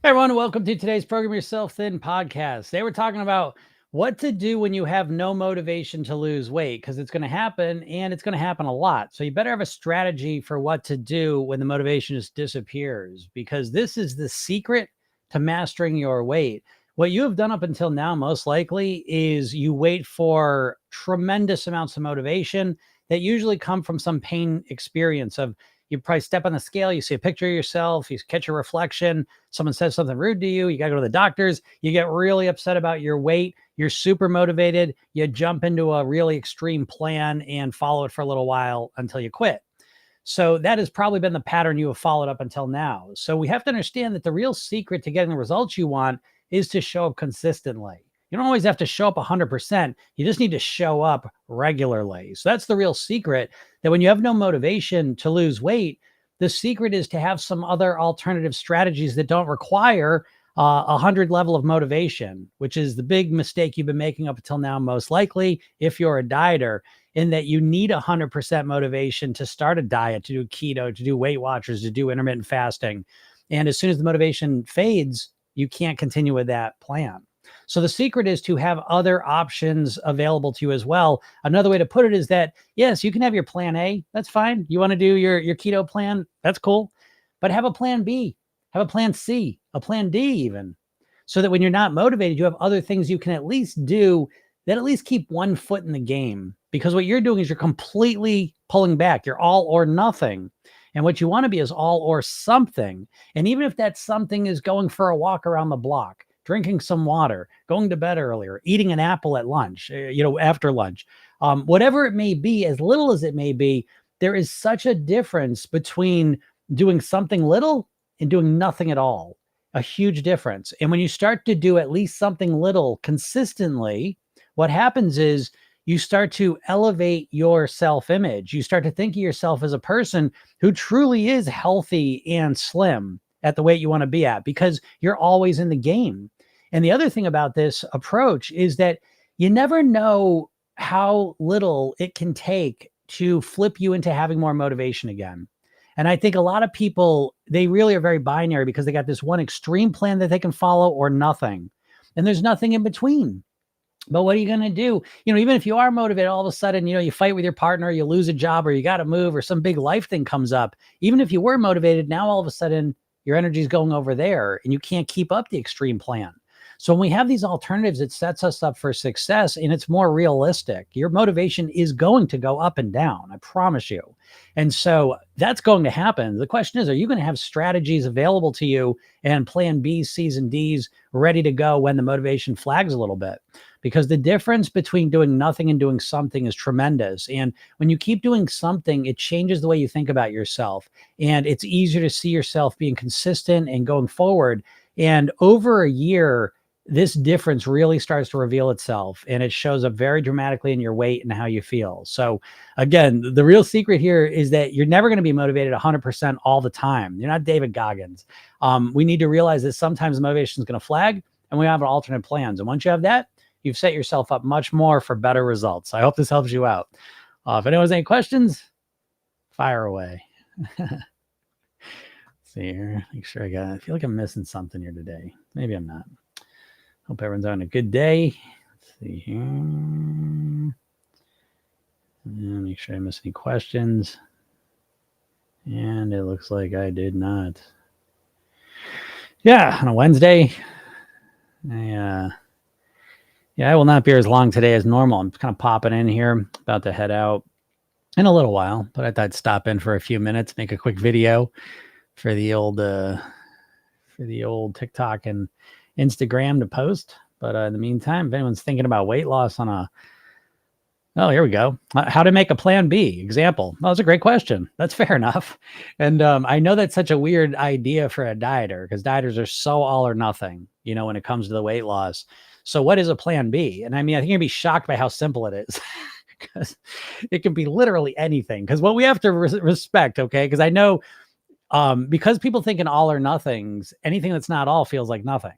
Hey everyone, welcome to today's Program Yourself Thin podcast. Today we're talking about what to do when you have no motivation to lose weight, because it's going to happen and it's going to happen a lot. So you better have a strategy for what to do when the motivation just disappears, because this is the secret to mastering your weight. What you have done up until now, most likely, is you wait for tremendous amounts of motivation that usually come from some pain experience of you probably step on the scale, you see a picture of yourself, you catch a reflection, someone says something rude to you, you got to go to the doctors, you get really upset about your weight, you're super motivated, you jump into a really extreme plan and follow it for a little while until you quit. So that has probably been the pattern you have followed up until now. So we have to understand that the real secret to getting the results you want is to show up consistently. You don't always have to show up 100%. You just need to show up regularly. So that's the real secret, that when you have no motivation to lose weight, the secret is to have some other alternative strategies that don't require 100 level of motivation, which is the big mistake you've been making up until now, most likely, if you're a dieter, in that you need 100% motivation to start a diet, to do keto, to do Weight Watchers, to do intermittent fasting. And as soon as the motivation fades, you can't continue with that plan. So the secret is to have other options available to you as well. Another way to put it is that, yes, you can have your plan A. That's fine. You want to do your keto plan? That's cool. But have a plan B, have a plan C, a plan D even, so that when you're not motivated, you have other things you can at least do that at least keep one foot in the game. Because what you're doing is you're completely pulling back. You're all or nothing. And what you want to be is all or something. And even if that something is going for a walk around the block, drinking some water, going to bed earlier, eating an apple at lunch, after lunch, whatever it may be, as little as it may be, there is such a difference between doing something little and doing nothing at all. A huge difference. And when you start to do at least something little consistently, what happens is you start to elevate your self-image. You start to think of yourself as a person who truly is healthy and slim at the weight you want to be at, because you're always in the game. And the other thing about this approach is that you never know how little it can take to flip you into having more motivation again. And I think a lot of people, they really are very binary because they got this one extreme plan that they can follow or nothing. And there's nothing in between. But what are you going to do? Even if you are motivated, all of a sudden, you fight with your partner, you lose a job, or you got to move, or some big life thing comes up. Even if you were motivated, now all of a sudden your energy is going over there and you can't keep up the extreme plan. So when we have these alternatives, it sets us up for success and it's more realistic. Your motivation is going to go up and down, I promise you. And so that's going to happen. The question is, are you going to have strategies available to you and plan B's, C's, and D's ready to go when the motivation flags a little bit? Because the difference between doing nothing and doing something is tremendous. And when you keep doing something, it changes the way you think about yourself. And it's easier to see yourself being consistent and going forward. And over a year, this difference really starts to reveal itself, and it shows up very dramatically in your weight and how you feel. So again, the real secret here is that you're never going to be motivated 100% all the time. You're not David Goggins. We need to realize that sometimes the motivation is going to flag and we have alternate plans. And once you have that, you've set yourself up much more for better results. I hope this helps you out. If anyone has any questions, fire away. See here, make sure I feel like I'm missing something here today. Maybe I'm not. Hope everyone's having a good day. Let's see here. Make sure I miss any questions. And it looks like I did not. Yeah, on a Wednesday. I will not be as long today as normal. I'm kind of popping in here, about to head out in a little while, but I thought I'd stop in for a few minutes, make a quick video for the old TikTok and Instagram to post. But in the meantime, if anyone's thinking about weight loss here we go. How to make a plan B example. Well, that's a great question. That's fair enough. And I know that's such a weird idea for a dieter, because dieters are so all or nothing, when it comes to the weight loss. So what is a plan B? And I think you'd be shocked by how simple it is, because it can be literally anything. Because what we have to respect, okay, because I know because people think in all or nothings, anything that's not all feels like nothing.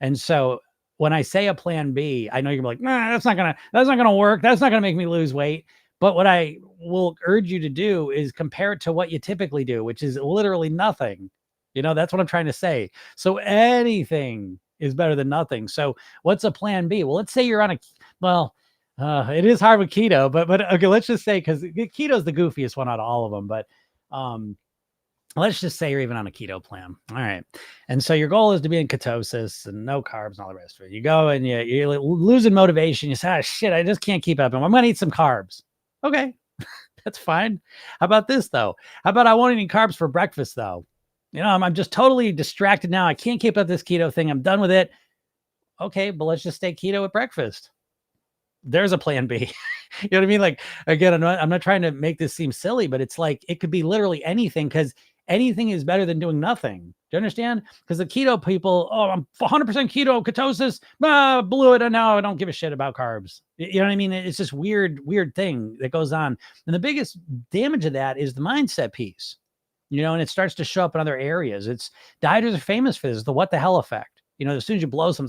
And so when I say a plan B, I know you're like, nah, that's not gonna work. That's not gonna make me lose weight. But what I will urge you to do is compare it to what you typically do, which is literally nothing. That's what I'm trying to say. So anything is better than nothing. So what's a plan B? Well, let's say you're on well, it is hard with keto, but okay, let's just say, because keto is the goofiest one out of all of them. But let's just say you're even on a keto plan. All right. And so your goal is to be in ketosis and no carbs and all the rest of it. You go and you're losing motivation. You say, shit, I just can't keep up. I'm going to eat some carbs. Okay. That's fine. How about this, though? How about I won't eat any carbs for breakfast, though? I'm just totally distracted now. I can't keep up this keto thing. I'm done with it. Okay, but let's just stay keto at breakfast. There's a plan B. You know what I mean? Like, again, I'm not trying to make this seem silly, but it's like, it could be literally anything, because anything is better than doing nothing. Do you understand? Because the keto people, I'm 100% keto, ketosis, blew it, and now I don't give a shit about carbs. You know what I mean? It's this weird thing that goes on. And the biggest damage of that is the mindset piece, and it starts to show up in other areas. Dieters are famous for this, the what the hell effect. As soon as you blow some,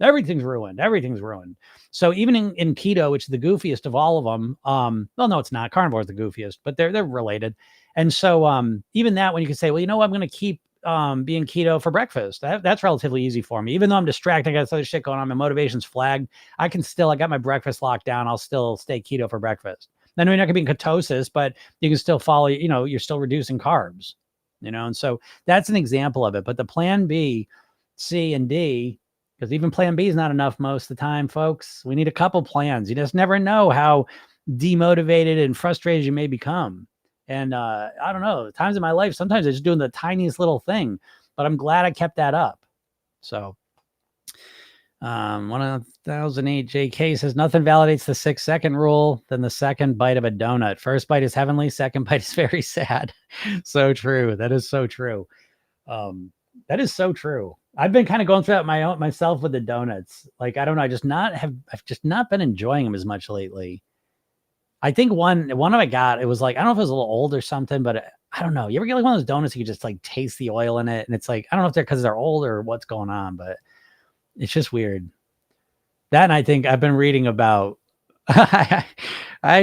everything's ruined. Everything's ruined. So even in keto, which is the goofiest of all of them, well, no, it's not. Carnivore is the goofiest, but they're related. And so even that, when you can say, well, I'm going to keep being keto for breakfast, that's relatively easy for me. Even though I'm distracted, I got this other shit going on, my motivation's flagged, I got my breakfast locked down. I'll still stay keto for breakfast. Then you're not going to be in ketosis, but you can still follow, you're still reducing carbs, and so that's an example of it. But the plan B, C, and D, because even plan B is not enough most of the time, folks. We need a couple plans. You just never know how demotivated and frustrated you may become. And I don't know, times in my life, sometimes I'm just doing the tiniest little thing, but I'm glad I kept that up. So 1008 JK says, nothing validates the 6-second rule than the second bite of a donut. First bite is heavenly, second bite is very sad. So true. That is so true. That is so true. I've been kind of going through that myself with the donuts. Like, I don't know. I've just not been enjoying them as much lately. I think one I got, it was like, I don't know if it was a little old or something, but I don't know. You ever get like one of those donuts, you just like taste the oil in it, and it's like, I don't know if they're because they're old or what's going on, but it's just weird. That, and I think I've been reading about, I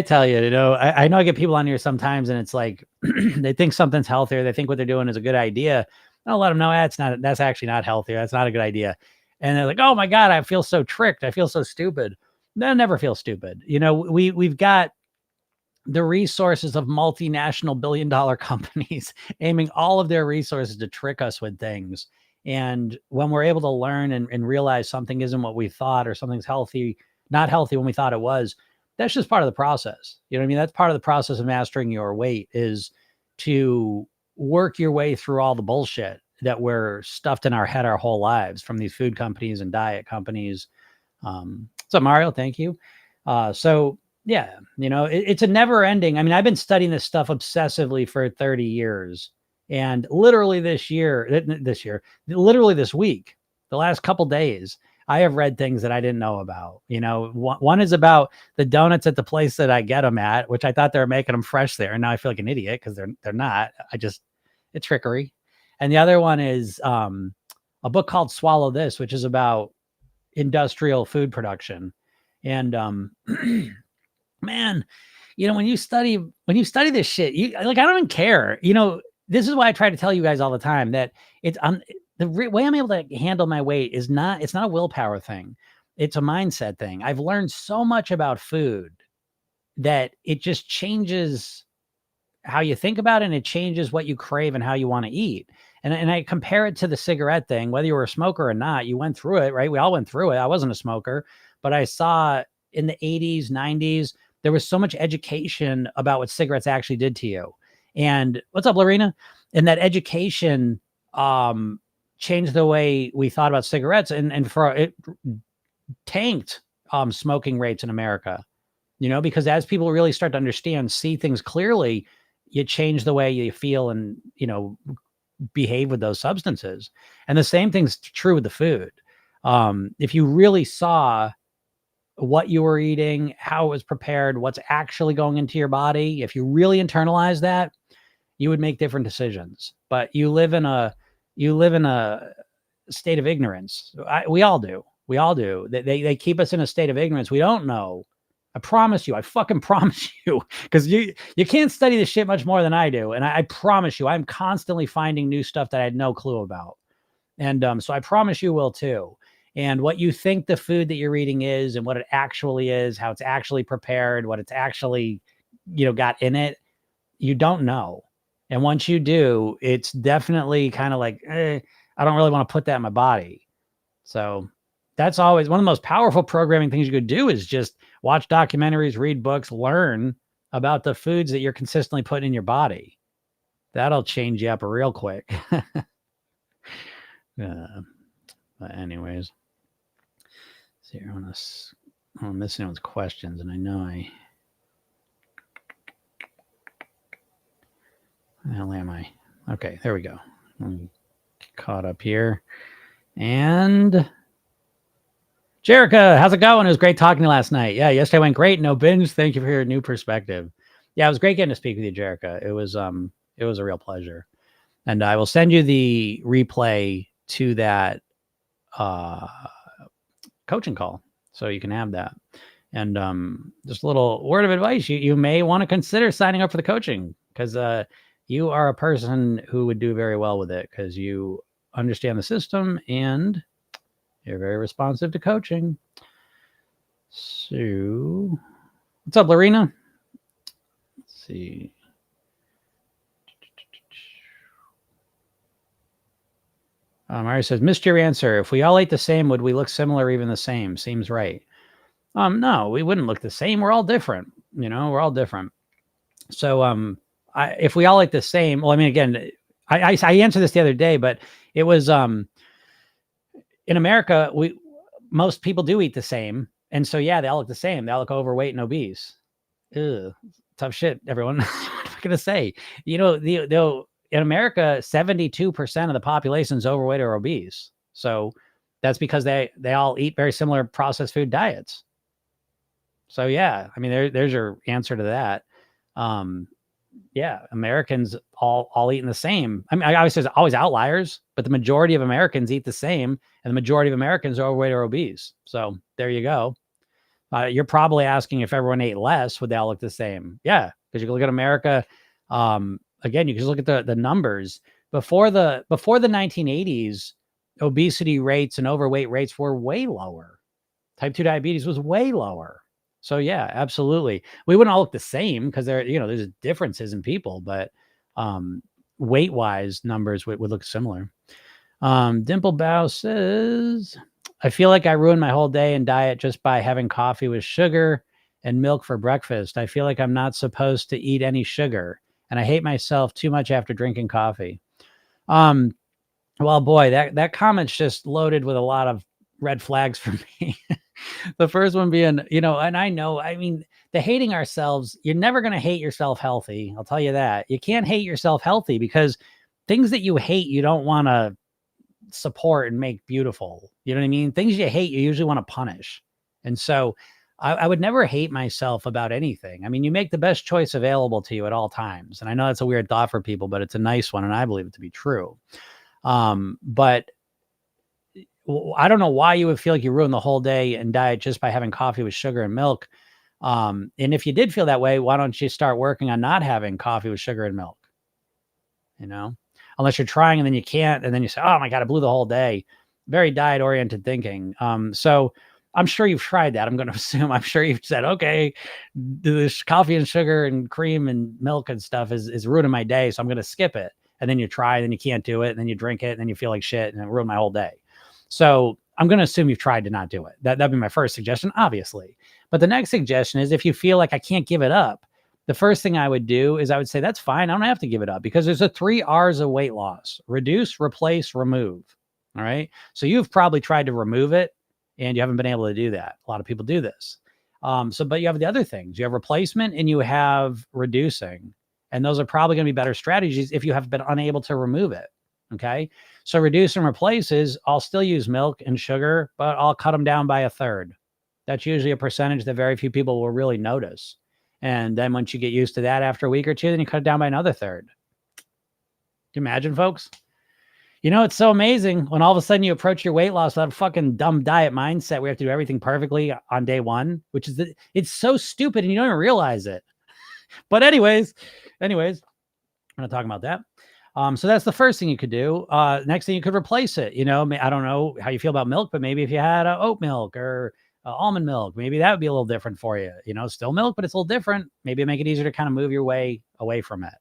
tell you, I know I get people on here sometimes, and it's like, they think something's healthier. They think what they're doing is a good idea. I'll let them know that's actually not healthy. That's not a good idea. And they're like, oh my God, I feel so tricked. I feel so stupid. They never feel stupid. We've got the resources of multinational billion-dollar companies aiming all of their resources to trick us with things. And when we're able to learn and realize something isn't what we thought, or something's not healthy when we thought it was, that's just part of the process. You know what I mean? That's part of the process of mastering your weight, is to work your way through all the bullshit that we're stuffed in our head our whole lives from these food companies and diet companies. What's up, Mario? Thank you. So yeah, it's a never ending. I mean, I've been studying this stuff obsessively for 30 years, and literally this week, the last couple days, I have read things that I didn't know about. One is about the donuts at the place that I get them at, which I thought they were making them fresh there. And now I feel like an idiot because they're not. It's trickery. And the other one is a book called Swallow This, which is about industrial food production. And man, when you study this shit, I don't even care. This is why I try to tell you guys all the time that the way I'm able to handle my weight it's not a willpower thing. It's a mindset thing. I've learned so much about food that it just changes how you think about it, and it changes what you crave and how you want to eat. And I compare it to the cigarette thing, whether you were a smoker or not, you went through it, right? We all went through it. I wasn't a smoker, but I saw in the 80s, 90s, there was so much education about what cigarettes actually did to you. And what's up, Lorena? And that education changed the way we thought about cigarettes, and for it tanked smoking rates in America, because as people really start to understand, see things clearly, you change the way you feel and, behave with those substances. And the same thing's true with the food. If you really saw what you were eating, how it was prepared, what's actually going into your body, if you really internalize that, you would make different decisions. But you live in a state of ignorance. We all do. They keep us in a state of ignorance. We don't know I promise you. I fucking promise you. Because you can't study this shit much more than I do. And I promise you, I'm constantly finding new stuff that I had no clue about. And so I promise you will too. And what you think the food that you're eating is and what it actually is, how it's actually prepared, what it's actually, got in it, you don't know. And once you do, it's definitely kind of like, I don't really want to put that in my body. So that's always one of the most powerful programming things you could do is just watch documentaries, read books, learn about the foods that you're consistently putting in your body. That'll change you up real quick. But anyways, see, I want to miss anyone's questions, and I know where the hell am I? Okay, there we go. I'm caught up here. And Jerica, how's it going? It was great talking to you last night. Yeah, yesterday went great. No binge. Thank you for your new perspective. Yeah, it was great getting to speak with you, Jerica. It was a real pleasure. And I will send you the replay to that coaching call so you can have that. And just a little word of advice, you may want to consider signing up for the coaching because you are a person who would do very well with it because you understand the system and you're very responsive to coaching. So what's up, Lorena? Let's see. Mario says, missed your answer. If we all ate the same, would we look similar, even the same? Seems right. No, we wouldn't look the same. We're all different. We're all different. So, if we all ate the same, well, I mean, again, I answered this the other day, but it was, in America, most people do eat the same. And so, yeah, they all look the same. They all look overweight and obese. Ugh, tough shit, everyone. What am I going to say? In America, 72% of the population is overweight or obese. So that's because they all eat very similar processed food diets. So yeah, I mean, there's your answer to that. Yeah, Americans all eating the same. I mean, obviously there's always outliers, but the majority of Americans eat the same, and the majority of Americans are overweight or obese. So there you go. You're probably asking if everyone ate less, would they all look the same? Yeah, because you can look at America. Again, you can just look at the numbers before the 1980s. Obesity rates and overweight rates were way lower. Type 2 diabetes was way lower. So yeah, absolutely. We wouldn't all look the same because there's differences in people, but weight wise numbers would look similar. Dimple Bow says, I feel like I ruined my whole day and diet just by having coffee with sugar and milk for breakfast. I feel like I'm not supposed to eat any sugar, and I hate myself too much after drinking coffee. Well, boy, that comment's just loaded with a lot of red flags for me. The first one being, and I mean, the hating ourselves, you're never going to hate yourself healthy. I'll tell you that. You can't hate yourself healthy because things that you hate, you don't want to support and make beautiful. You know what I mean? Things you hate, you usually want to punish. And so I would never hate myself about anything. I mean, you make the best choice available to you at all times. And I know that's a weird thought for people, but it's a nice one. And I believe it to be true. But I don't know why you would feel like you ruined the whole day and diet just by having coffee with sugar and milk. And if you did feel that way, why don't you start working on not having coffee with sugar and milk? Unless you're trying and then you can't, and then you say, oh my God, I blew the whole day. Very diet oriented thinking. So I'm sure you've tried that. I'm going to assume, I'm sure you've said, okay, this coffee and sugar and cream and milk and stuff is ruining my day. So I'm going to skip it. And then you try, and then you can't do it. And then you drink it, and then you feel like shit, and it ruined my whole day. So I'm going to assume you've tried to not do it. That'd be my first suggestion, obviously. But the next suggestion is if you feel like I can't give it up, the first thing I would do is I would say, that's fine. I don't have to give it up because there's the 3 R's of weight loss: reduce, replace, remove. All right. So you've probably tried to remove it and you haven't been able to do that. A lot of people do this. But you have the other things. You have replacement and you have reducing. And those are probably going to be better strategies if you have been unable to remove it. Okay. So reduce and replace is I'll still use milk and sugar, but I'll cut them down by 1/3. That's usually a percentage that very few people will really notice. And then once you get used to that after a week or two, then you cut it down by another 1/3. Can you imagine, folks? You know, it's so amazing when all of a sudden you approach your weight loss with that fucking dumb diet mindset. We have to do everything perfectly on day one, which is it's so stupid and you don't even realize it. But anyways, I'm going to talk about that. So that's the first thing you could do. Next thing, you could replace it. You know, I don't know how you feel about milk, but maybe if you had oat milk or almond milk, maybe that would be a little different for you. You know, still milk, but it's a little different. Maybe make it easier to kind of move your way away from it.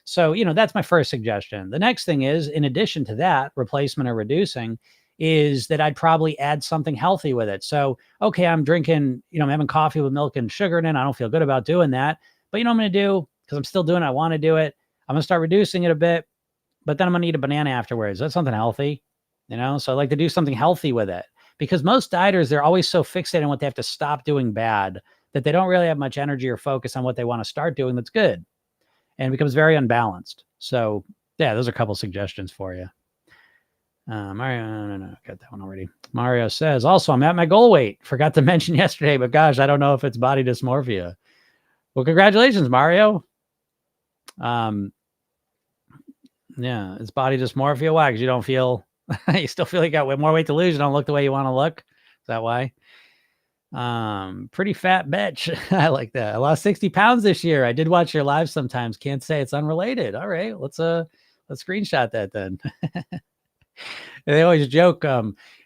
So, you know, that's my first suggestion. The next thing is, in addition to that, replacement or reducing, is that I'd probably add something healthy with it. So, okay, I'm drinking, you know, I'm having coffee with milk and sugar in it. I don't feel good about doing that. But you know what I'm going to do? Because I'm still doing it. I want to do it. I'm going to start reducing it a bit, but then I'm going to eat a banana afterwards. That's something healthy, you know? So I like to do something healthy with it, because most dieters, they're always so fixated on what they have to stop doing bad that they don't really have much energy or focus on what they want to start doing that's good. And it becomes very unbalanced. So yeah, those are a couple suggestions for you. Mario, no, got that one already. Mario says, also, I'm at my goal weight. Forgot to mention yesterday, but gosh, I don't know if it's body dysmorphia. Well, congratulations, Mario. Yeah, it's body dysmorphia. Why? Because you don't feel, you still feel like you got more weight to lose. You don't look the way you want to look. Is that why? Pretty fat bitch. I like that. I lost 60 pounds this year. I did watch your live sometimes. Can't say it's unrelated. All right, let's screenshot that then. They always joke,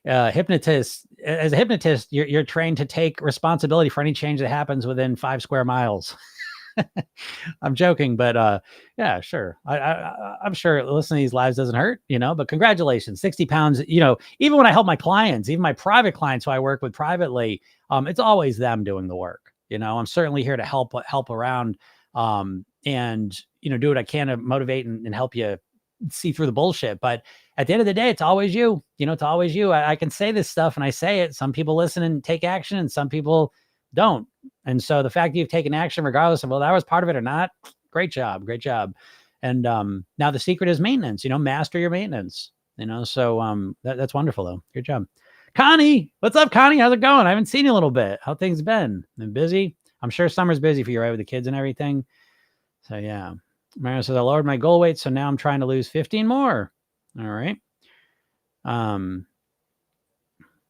hypnotist, as a hypnotist, you're trained to take responsibility for any change that happens within 5 square miles. I'm joking, but yeah, sure. I'm sure listening to these lives doesn't hurt, you know, but congratulations, 60 pounds, you know, even when I help my clients, even my private clients who I work with privately, it's always them doing the work. You know, I'm certainly here to help around, and, you know, do what I can to motivate and help you see through the bullshit. But at the end of the day, it's always you, you know, it's always you. I can say this stuff and I say it. Some people listen and take action and some people don't. And so the fact that you've taken action, regardless of whether that was part of it or not, great job. And now the secret is maintenance, you know, master your maintenance, you know, so that's wonderful though. Good job. Connie, what's up, Connie? How's it going? I haven't seen you in a little bit. How things been? Been busy? I'm sure summer's busy for you, right, with the kids and everything. So yeah. Mario says, I lowered my goal weight, so now I'm trying to lose 15 more. All right.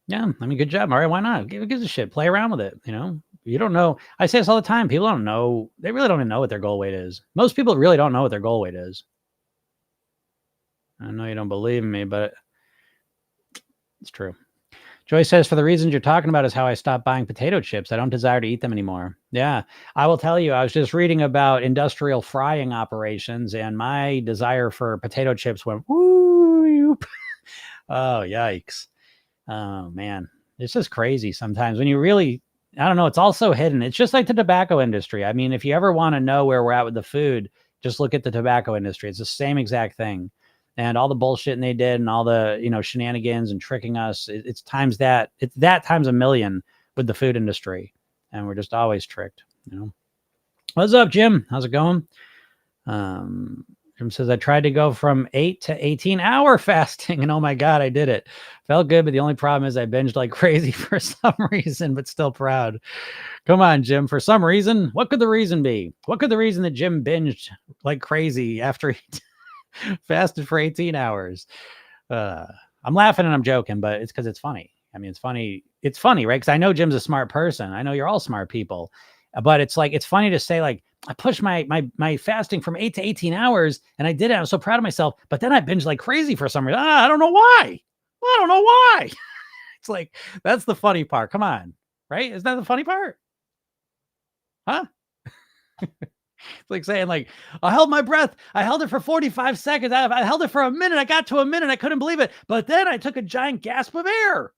Yeah, I mean, good job, Mario. Why not? Give a shit. Play around with it. You know, you don't know. I say this all the time. People don't know. They really don't even know what their goal weight is. Most people really don't know what their goal weight is. I know you don't believe me, but it's true. Joy says, for the reasons you're talking about is how I stopped buying potato chips. I don't desire to eat them anymore. Yeah, I will tell you, I was just reading about industrial frying operations and my desire for potato chips went, whoop. Oh, yikes. Oh, man. It's just crazy sometimes when you really, I don't know, it's all so hidden. It's just like the tobacco industry. I mean, if you ever want to know where we're at with the food, just look at the tobacco industry. It's the same exact thing. And all the bullshit they did and all the, you know, shenanigans and tricking us, it's times that times a million with the food industry. And we're just always tricked, you know. What's up, Jim? How's it going? Jim says, I tried to go from 8 to 18-hour fasting, and oh my God, I did it. Felt good, but the only problem is I binged like crazy for some reason, but still proud. Come on, Jim. For some reason, what could the reason be? What could the reason that Jim binged like crazy after he fasted for 18 hours? I'm laughing and I'm joking, but it's because it's funny. I mean, it's funny. It's funny, right? Because I know Jim's a smart person. I know you're all smart people, but it's like, it's funny to say, like, I pushed my fasting from 8 to 18 hours and I did it. I was so proud of myself, but then I binged like crazy for some reason. I don't know why. I don't know why. It's like, that's the funny part. Come on. Right? Isn't that the funny part? Huh? It's like saying, like, I held my breath. I held it for 45 seconds. I held it for a minute. I got to a minute. I couldn't believe it. But then I took a giant gasp of air.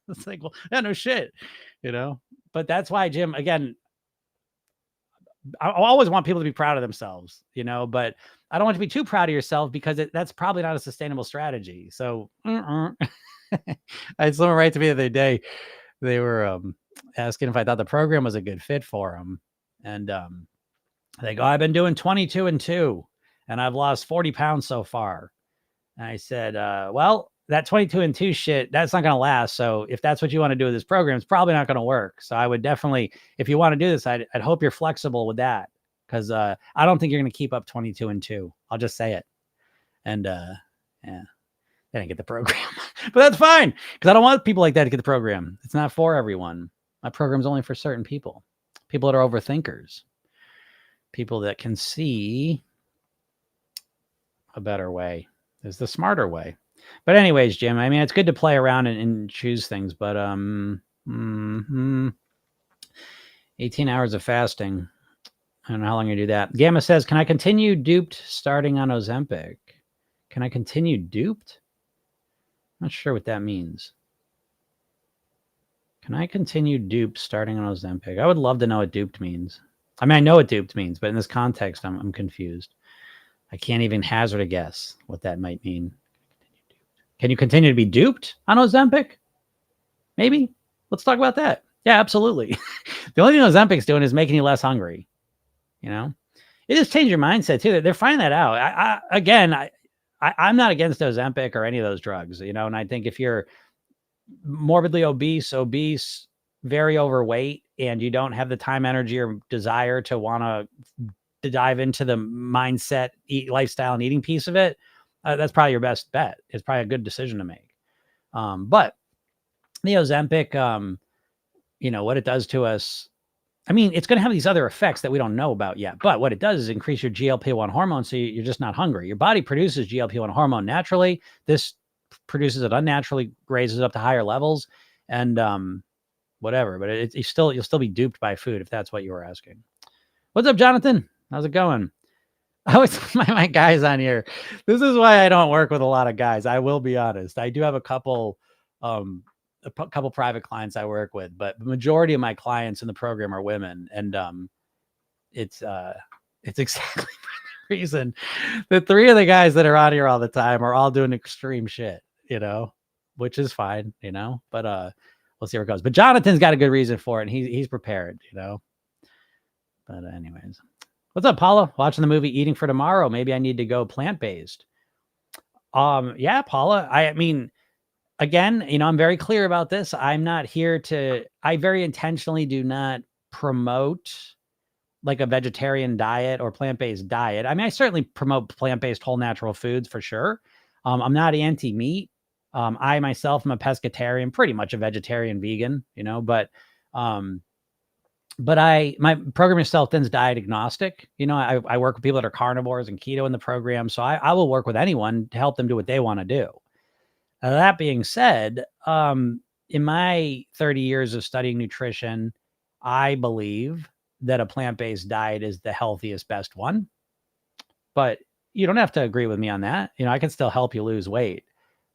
It's like, well, yeah, no shit, you know? But that's why, Jim, again, I always want people to be proud of themselves, you know, but I don't want you to be too proud of yourself because that's probably not a sustainable strategy. So I had someone write to me the other day. They were asking if I thought the program was a good fit for them. And they go, I've been doing 22 and 2 and I've lost 40 pounds so far. And I said, well, that 22 and 2 shit, that's not going to last. So if that's what you want to do with this program, it's probably not going to work. So I would definitely, if you want to do this, I'd hope you're flexible with that. Cause I don't think you're going to keep up 22 and 2. I'll just say it. And yeah, they didn't get the program, but that's fine because I don't want people like that to get the program. It's not for everyone. My program's only for certain people, people that are overthinkers, people that can see a better way. There's the smarter way. But anyways, Jim, I mean, it's good to play around and choose things, but 18 hours of fasting. I don't know how long you do that. Gamma says, can I continue duped starting on Ozempic? Can I continue duped? Not sure what that means. Can I continue duped starting on Ozempic? I would love to know what duped means. I mean, I know what duped means, but in this context, I'm confused. I can't even hazard a guess what that might mean. Can you continue to be duped on Ozempic? Maybe. Let's talk about that. Yeah, absolutely. The only thing Ozempic's doing is making you less hungry. You know, it just changed your mindset too. They're finding that out. I'm not against Ozempic or any of those drugs, you know, and I think if you're morbidly obese, very overweight, and you don't have the time, energy, or desire to want to dive into the mindset, lifestyle, and eating piece of it, that's probably your best bet. It's probably a good decision to make. But the Ozempic, you know, what it does to us, I mean, it's going to have these other effects that we don't know about yet. But what it does is increase your GLP-1 hormone, so you're just not hungry. Your body produces GLP-1 hormone naturally. This produces it unnaturally, raises it up to higher levels, and whatever. But you'll still be duped by food if that's what you were asking. What's up, Jonathan? How's it going? Oh, it's my guys on here. This is why I don't work with a lot of guys. I will be honest. I do have a couple private clients I work with, but the majority of my clients in the program are women. And it's exactly for the reason. The three of the guys that are on here all the time are all doing extreme shit, you know, which is fine, you know, but we'll see where it goes. But Jonathan's got a good reason for it, and he's prepared, you know. But anyways, what's up, Paula? Watching the movie Eating for Tomorrow. Maybe I need to go plant-based. Yeah, Paula. I mean, again, you know, I'm very clear about this. I'm not here to, I very intentionally do not promote like a vegetarian diet or plant-based diet. I mean, I certainly promote plant-based whole natural foods for sure. I'm not anti-meat. I myself am a pescatarian, pretty much a vegetarian vegan, you know, but my program is Self-Thin's diet agnostic. You know, I work with people that are carnivores and keto in the program. So I will work with anyone to help them do what they want to do. That being said, in my 30 years of studying nutrition, I believe that a plant-based diet is the healthiest, best one. But you don't have to agree with me on that. You know, I can still help you lose weight.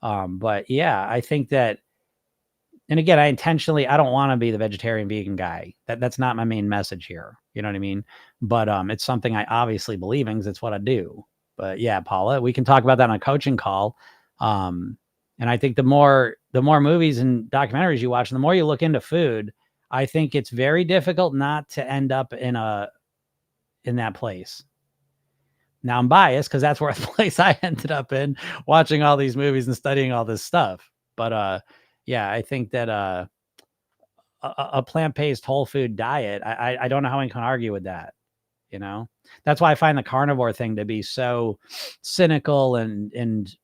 But yeah, I think that, and again, I don't want to be the vegetarian vegan guy. That's not my main message here. You know what I mean? But it's something I obviously believe in because it's what I do. But yeah, Paula, we can talk about that on a coaching call. And I think the more movies and documentaries you watch, and the more you look into food, I think it's very difficult not to end up in that place. Now I'm biased because that's where the place I ended up in, watching all these movies and studying all this stuff. But yeah, I think that a plant-based whole food diet, I don't know how one can argue with that. You know, that's why I find the carnivore thing to be so cynical and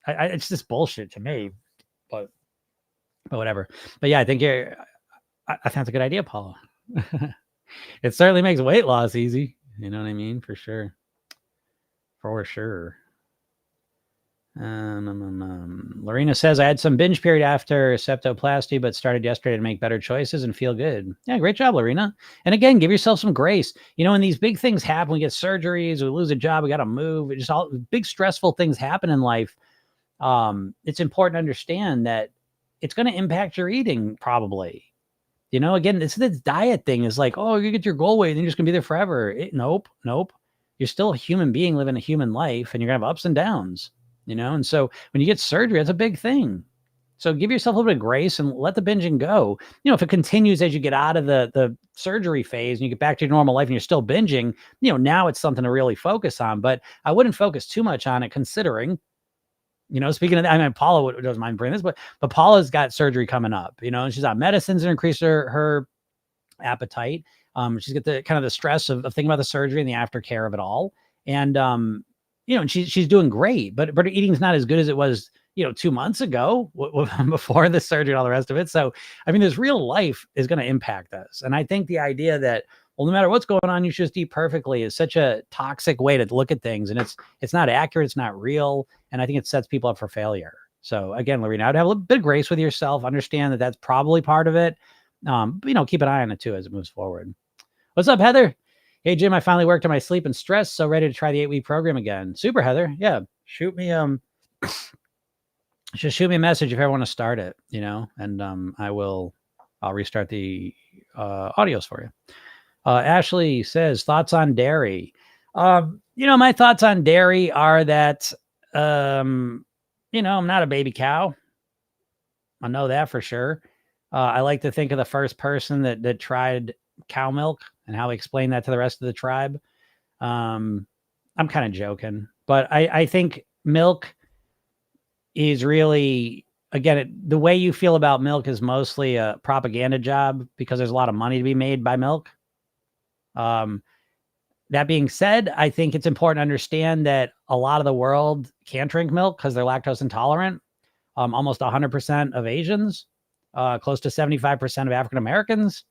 it's just bullshit to me, but whatever. But yeah, I think I think that's a good idea, Paula. It certainly makes weight loss easy. You know what I mean? For sure. For sure. Lorena says, I had some binge period after septoplasty, but started yesterday to make better choices and feel good. Yeah, great job, Lorena. And again, give yourself some grace. You know, when these big things happen, we get surgeries, we lose a job, we got to move. It just all big stressful things happen in life. It's important to understand that it's going to impact your eating probably. You know, again, this diet thing is like, oh, you get your goal weight and you're just going to be there forever. Nope. You're still a human being living a human life, and you're going to have ups and downs, you know? And so when you get surgery, that's a big thing. So give yourself a little bit of grace and let the binging go. You know, if it continues as you get out of the surgery phase and you get back to your normal life and you're still binging, you know, now it's something to really focus on. But I wouldn't focus too much on it, considering, you know, speaking of that, I mean, Paula doesn't mind bringing this, but Paula's got surgery coming up, you know, and she's on medicines to increase her appetite. She's got the kind of the stress of thinking about the surgery and the aftercare of it all. And and she's doing great, but her eating's not as good as it was, 2 months ago before the surgery and all the rest of it. So, I mean, this real life is going to impact us. And I think the idea that, well, no matter what's going on, you should just eat perfectly is such a toxic way to look at things. And it's not accurate. It's not real. And I think it sets people up for failure. So again, Lorena, I'd have a little bit of grace with yourself. Understand that that's probably part of it. But, keep an eye on it too as it moves forward. What's up, Heather? Hey, Jim, I finally worked on my sleep and stress. So ready to try the 8-week program again. Super, Heather. Yeah. Shoot me, just shoot me a message if you ever want to start it, and I'll restart the audios for you. Ashley says, thoughts on dairy. My thoughts on dairy are that, I'm not a baby cow. I know that for sure. I like to think of the first person that tried cow milk and how he explained that to the rest of the tribe. I'm kind of joking, but I think milk is really, again, the way you feel about milk is mostly a propaganda job because there's a lot of money to be made by milk. That being said, I think it's important to understand that a lot of the world can't drink milk because they're lactose intolerant. Almost 100% of Asians, close to 75% of African Americans.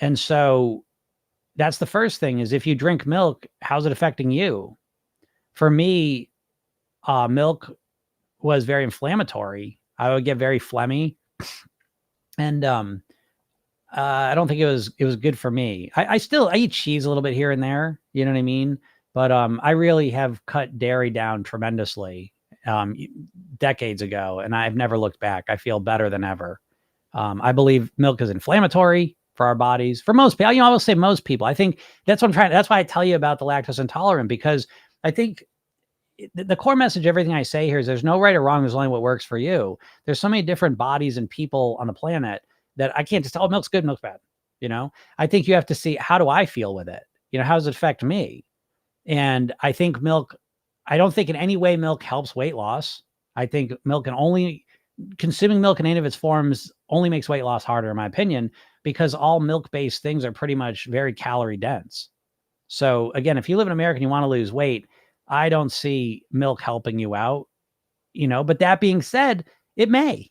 And so that's the first thing is if you drink milk, how's it affecting you? For me, milk was very inflammatory. I would get very phlegmy. And I don't think it was good for me. I eat cheese a little bit here and there, you know what I mean? But I really have cut dairy down tremendously decades ago, and I've never looked back. I feel better than ever. I believe milk is inflammatory for our bodies. For most people, I will say most people. I think that's what I'm trying. That's why I tell you about the lactose intolerant, because I think the core message, everything I say here is there's no right or wrong. There's only what works for you. There's so many different bodies and people on the planet that I can't just tell, milk's good, milk's bad. I think you have to see, how do I feel with it? How does it affect me? And I think I don't think in any way milk helps weight loss. I think consuming milk in any of its forms only makes weight loss harder, in my opinion, because all milk-based things are pretty much very calorie dense. So again, if you live in America and you want to lose weight, I don't see milk helping you out, but that being said, it may.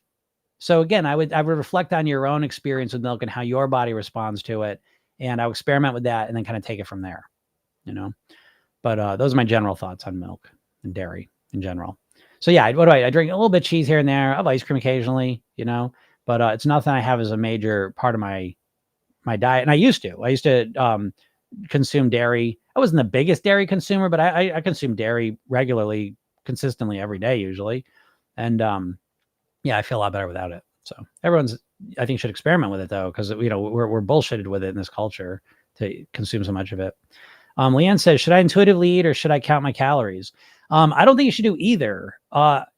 So again, I would reflect on your own experience with milk and how your body responds to it. And I'll experiment with that and then kind of take it from there, but those are my general thoughts on milk and dairy in general. So yeah, what do I drink a little bit of cheese here and there, of ice cream occasionally, but it's nothing I have as a major part of my diet. And I used to consume dairy. I wasn't the biggest dairy consumer, but I consume dairy regularly, consistently every day usually. And yeah, I feel a lot better without it. So everyone's, I think, should experiment with it though, because we're bullshitted with it in this culture to consume so much of it. Leanne says, should I intuitively eat or should I count my calories? I don't think you should do either.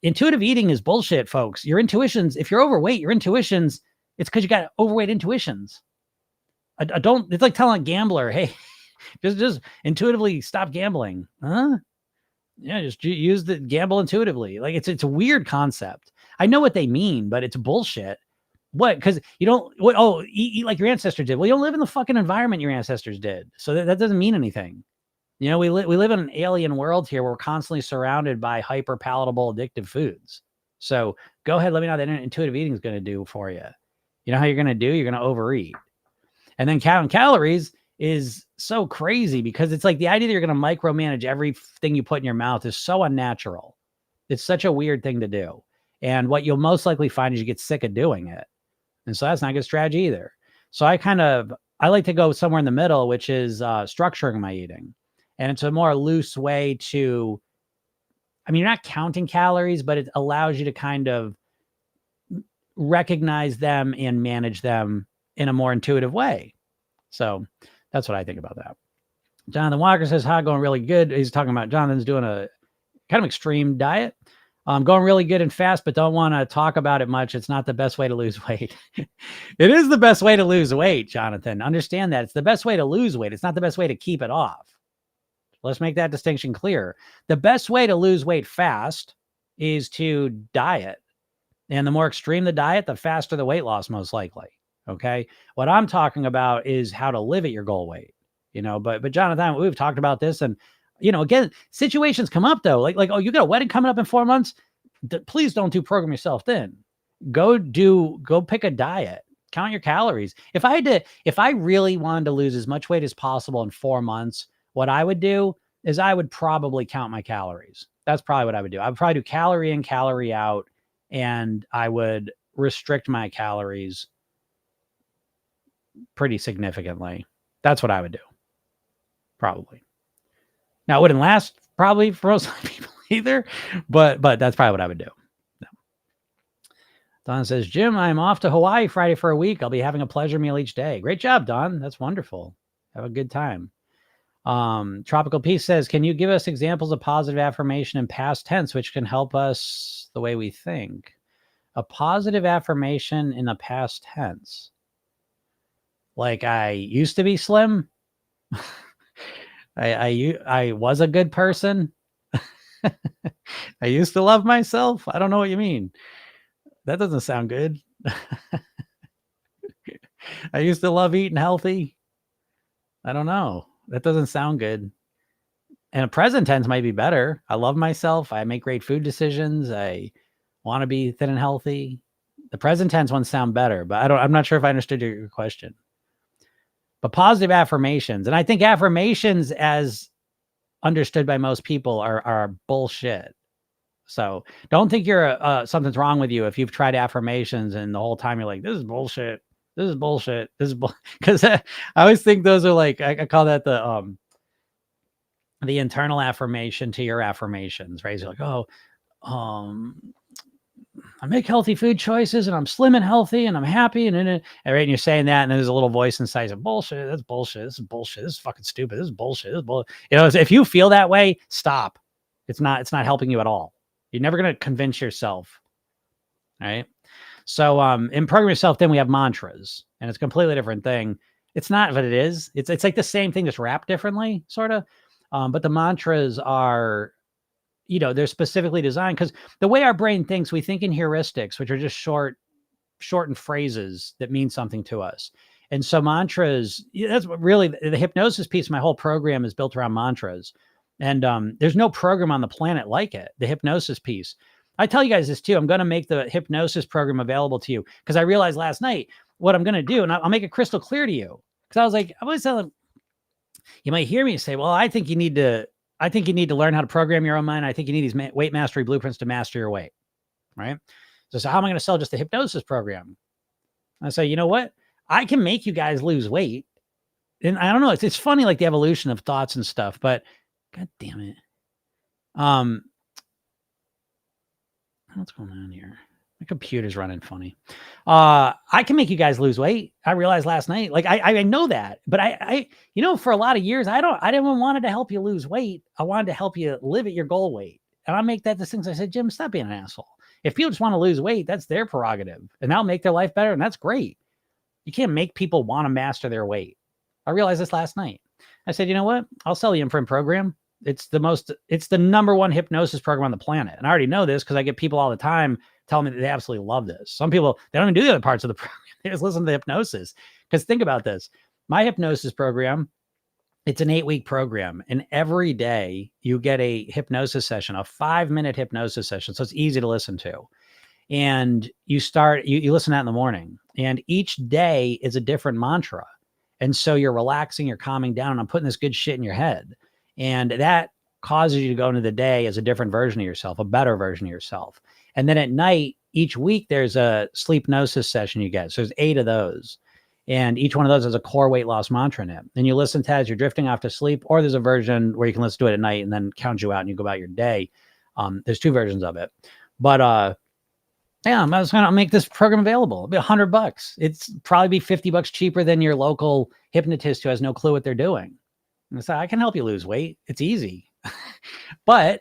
Intuitive eating is bullshit, folks. Your intuitions, if you're overweight, your intuitions, it's because you got overweight intuitions. It's like telling a gambler, hey, just intuitively stop gambling. Huh? Yeah, just use the gamble intuitively. Like it's a weird concept. I know what they mean, but it's bullshit. What? Because you don't, eat like your ancestors did. Well, you don't live in the fucking environment your ancestors did. So that doesn't mean anything. We live in an alien world here where we're constantly surrounded by hyper palatable addictive foods. So go ahead, let me know what intuitive eating is going to do for you. You know how you're going to do? You're going to overeat. And then counting calories is so crazy because it's like the idea that you're going to micromanage everything you put in your mouth is so unnatural. It's such a weird thing to do. And what you'll most likely find is you get sick of doing it. And so that's not a good strategy either. So I like to go somewhere in the middle, which is structuring my eating. And it's a more loose way to, you're not counting calories, but it allows you to kind of recognize them and manage them in a more intuitive way. So that's what I think about that. Jonathan Walker says, hi, going really good. He's talking about Jonathan's doing a kind of extreme diet. Going really good and fast, but don't want to talk about it much. It's not the best way to lose weight. It is the best way to lose weight, Jonathan. Understand that. It's the best way to lose weight. It's not the best way to keep it off. Let's make that distinction clear. The best way to lose weight fast is to diet. And the more extreme the diet, the faster the weight loss, most likely. Okay. What I'm talking about is how to live at your goal weight, but Jonathan, we've talked about this and Again, situations come up though, like, oh, you got a wedding coming up in 4 months. Please don't do program yourself thin. Go pick a diet, count your calories. If I really wanted to lose as much weight as possible in 4 months, what I would do is I would probably count my calories. That's probably what I would do. I would probably do calorie in, calorie out, and I would restrict my calories pretty significantly. That's what I would do. Probably. Now, it wouldn't last probably for most people either, but that's probably what I would do. No. Don says, Jim, I'm off to Hawaii Friday for a week. I'll be having a pleasure meal each day. Great job, Don. That's wonderful. Have a good time. Tropical Peace says, can you give us examples of positive affirmation in past tense, which can help us the way we think? A positive affirmation in the past tense. Like, I used to be slim. I was a good person. I used to love myself. I don't know what you mean. That doesn't sound good. I used to love eating healthy. I don't know. That doesn't sound good. And a present tense might be better. I love myself. I make great food decisions. I want to be thin and healthy. The present tense ones sound better, but I'm not sure if I understood your question. But positive affirmations, and I think affirmations as understood by most people are bullshit. So don't think you're something's wrong with you if you've tried affirmations and the whole time you're like, this is bullshit. This is bullshit. This is because I always think those are like, I call that the internal affirmation to your affirmations, right? So you're like, oh, I make healthy food choices and I'm slim and healthy and I'm happy. And you're saying that. And there's a little voice inside of bullshit. That's bullshit. This is bullshit. This is fucking stupid. This is bullshit. This is bullshit. If you feel that way, stop. It's not helping you at all. You're never going to convince yourself. Right. So, in Program Yourself, then we have mantras, and it's a completely different thing. It's not what it is. It's like the same thing, just wrapped differently, sort of. But the mantras are, they're specifically designed because the way our brain thinks, we think in heuristics, which are just shortened phrases that mean something to us. And so mantras, that's what really the hypnosis piece of my whole program is built around mantras. And there's no program on the planet like it, the hypnosis piece. I tell you guys this too. I'm going to make the hypnosis program available to you because I realized last night what I'm going to do, and I'll make it crystal clear to you. Because I was like, I was telling, you might hear me say, well, I think you need to learn how to program your own mind. I think you need these weight mastery blueprints to master your weight, right? So how am I going to sell just the hypnosis program? I say, you know what? I can make you guys lose weight. And I don't know, it's funny, like the evolution of thoughts and stuff, but God damn it. What's going on here? My computer's running funny. I can make you guys lose weight. I realized last night, like I know that, but I for a lot of years, I didn't want to help you lose weight. I wanted to help you live at your goal weight. And I make that distinction. I said, Jim, stop being an asshole. If people just want to lose weight, that's their prerogative and that'll make their life better. And that's great. You can't make people want to master their weight. I realized this last night. I said, you know what? I'll sell the Imprint program. It's the number one hypnosis program on the planet. And I already know this because I get people all the time telling me that they absolutely love this. Some people, they don't even do the other parts of the program. They just listen to the hypnosis. Because think about this. My hypnosis program, it's an 8-week program. And every day you get a hypnosis session, a 5-minute hypnosis session. So it's easy to listen to. And you listen to that in the morning. And each day is a different mantra. And so you're relaxing, you're calming down, and I'm putting this good shit in your head. And that causes you to go into the day as a different version of yourself, a better version of yourself. And then at night, each week, there's a sleep gnosis session you get. So there's 8 of those. And each one of those has a core weight loss mantra in it. And you listen to it as you're drifting off to sleep, or there's a version where you can listen to it at night and then count you out and you go about your day. There's 2 versions of it. But yeah, I was going to make this program available. It'll be $100. It's probably be $50 cheaper than your local hypnotist who has no clue what they're doing. And so I can help you lose weight. It's easy. But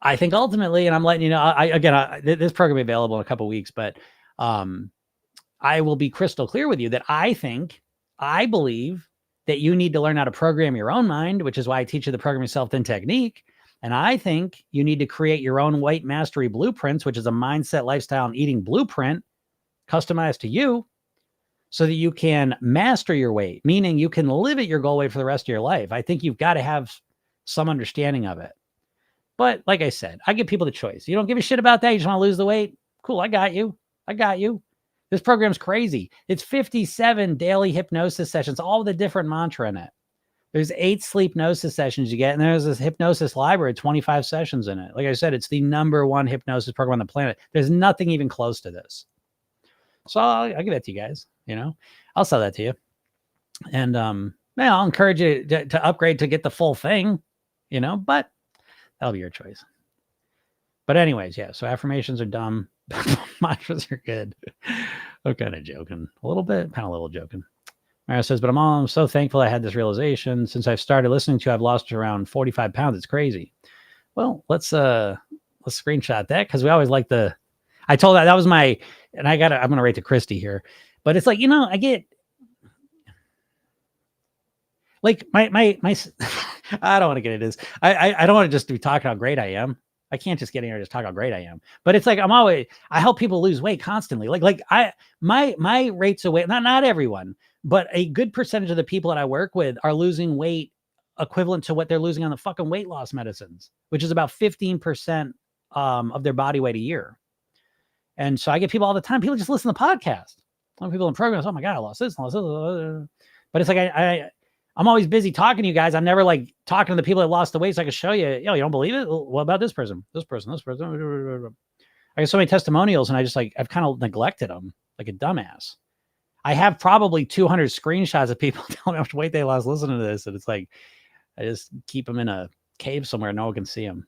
I think ultimately, and I'm letting you know, this program will be available in a couple of weeks, but I will be crystal clear with you that I believe that you need to learn how to program your own mind, which is why I teach you the Program Yourself Thin technique. And I think you need to create your own weight mastery blueprints, which is a mindset, lifestyle, and eating blueprint customized to you so that you can master your weight, meaning you can live at your goal weight for the rest of your life. I think you've got to have some understanding of it. But like I said, I give people the choice. You don't give a shit about that. You just want to lose the weight. Cool. I got you. This program's crazy. It's 57 daily hypnosis sessions, all with a different mantra in it. There's 8 sleep hypnosis sessions you get, and there's this hypnosis library, 25 sessions in it. Like I said, it's the #1 hypnosis program on the planet. There's nothing even close to this. So I'll give that to you guys. I'll sell that to you. And I'll encourage you to upgrade to get the full thing, but that'll be your choice. But anyways, yeah, so affirmations are dumb. Mantras are good. I'm kind of joking. A little bit, kind of a little joking. Mario says, but I'm so thankful I had this realization. Since I've started listening to you, I've lost around 45 pounds. It's crazy. Well, let's screenshot that, because we always like I told that was my, and I'm going to rate to Christy here, but it's like, I get like my I don't want to get into this. I don't want to just be talking how great I am. I can't just get in here and just talk how great I am. But it's like I help people lose weight constantly. Like my rates of weight, not everyone, but a good percentage of the people that I work with are losing weight equivalent to what they're losing on the fucking weight loss medicines, which is about 15% of their body weight a year. And so I get people all the time. People just listen to the podcast. A lot of people in programs, oh my God, I lost this. But it's like I'm always busy talking to you guys. I'm never like talking to the people that lost the weight so I can show you, you don't believe it? What about this person? This person. I get so many testimonials, and I've kind of neglected them like a dumbass. I have probably 200 screenshots of people telling me how much weight they lost listening to this. And it's like, I just keep them in a cave somewhere. No one can see them.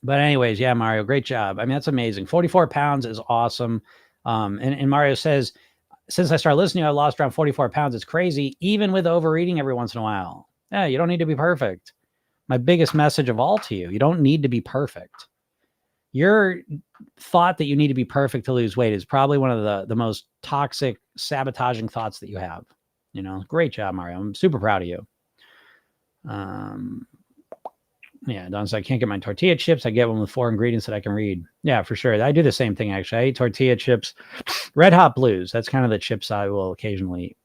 But anyways, yeah, Mario, great job. I mean, that's amazing. 44 pounds is awesome. And Mario says, since I started listening, I lost around 44 pounds. It's crazy, even with overeating every once in a while. Yeah, you don't need to be perfect. My biggest message of all to you, you don't need to be perfect. Your thought that you need to be perfect to lose weight is probably one of the most toxic, sabotaging thoughts that you have. Great job, Mario. I'm super proud of you. Yeah, Don says, I can't get my tortilla chips. I get one with 4 ingredients that I can read. Yeah, for sure. I do the same thing, actually. I eat tortilla chips. Red Hot Blues. That's kind of the chips I will occasionally eat.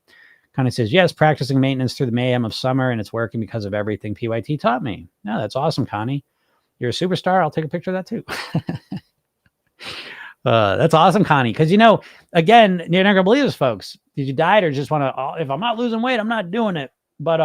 Kind of says, yes, practicing maintenance through the mayhem of summer, and it's working because of everything PYT taught me. Yeah, that's awesome, Connie. You're a superstar. I'll take a picture of that too. That's awesome, Connie. Because, again, you're not going to believe this, folks. Did you diet or just want to, if I'm not losing weight, I'm not doing it. But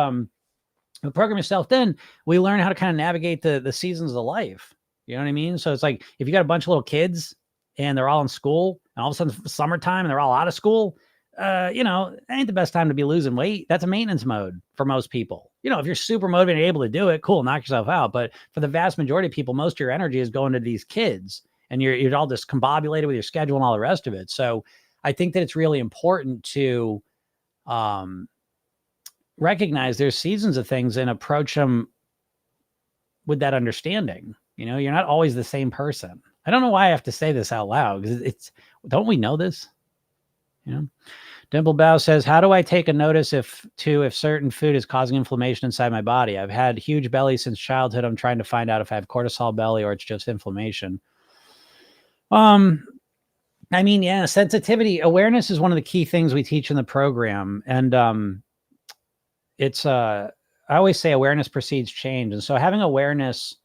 the Program Yourself Thin, we learn how to kind of navigate the seasons of life. You know what I mean? So it's like, if you got a bunch of little kids and they're all in school, and all of a sudden it's summertime and they're all out of school, it ain't the best time to be losing weight. That's a maintenance mode for most people. If you're super motivated and able to do it, cool, knock yourself out. But for the vast majority of people, most of your energy is going to these kids, and you're all discombobulated with your schedule and all the rest of it. So I think that it's really important to recognize there's seasons of things and approach them with that understanding. You're not always the same person. I don't know why I have to say this out loud, because don't we know this? Dimple Bow says, how do I take a notice if certain food is causing inflammation inside my body? I've had huge belly since childhood. I'm trying to find out if I have cortisol belly or it's just inflammation. I mean, yeah, sensitivity awareness is one of the key things we teach in the program. And it's I always say awareness precedes change. And so having awareness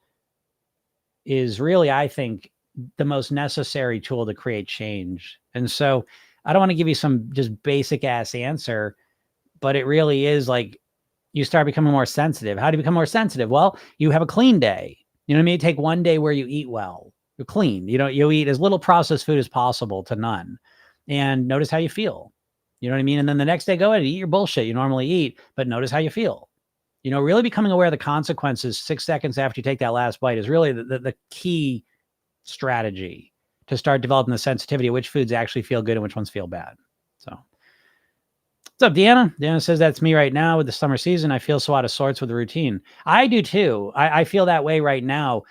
is really, I think, the most necessary tool to create change. And so I don't want to give you some just basic ass answer, but it really is like you start becoming more sensitive. How do you become more sensitive? Well, you have a clean day. You know what I mean? Take one day where you eat well. You're clean. You eat as little processed food as possible to none, and notice how you feel. You know what I mean? And then the next day, go ahead and eat your bullshit you normally eat, but notice how you feel. Really becoming aware of the consequences 6 seconds after you take that last bite is really the key strategy to start developing the sensitivity of which foods actually feel good and which ones feel bad. So what's up, Deanna? Deanna says, that's me right now with the summer season. I feel so out of sorts with the routine. I do too. I feel that way right now.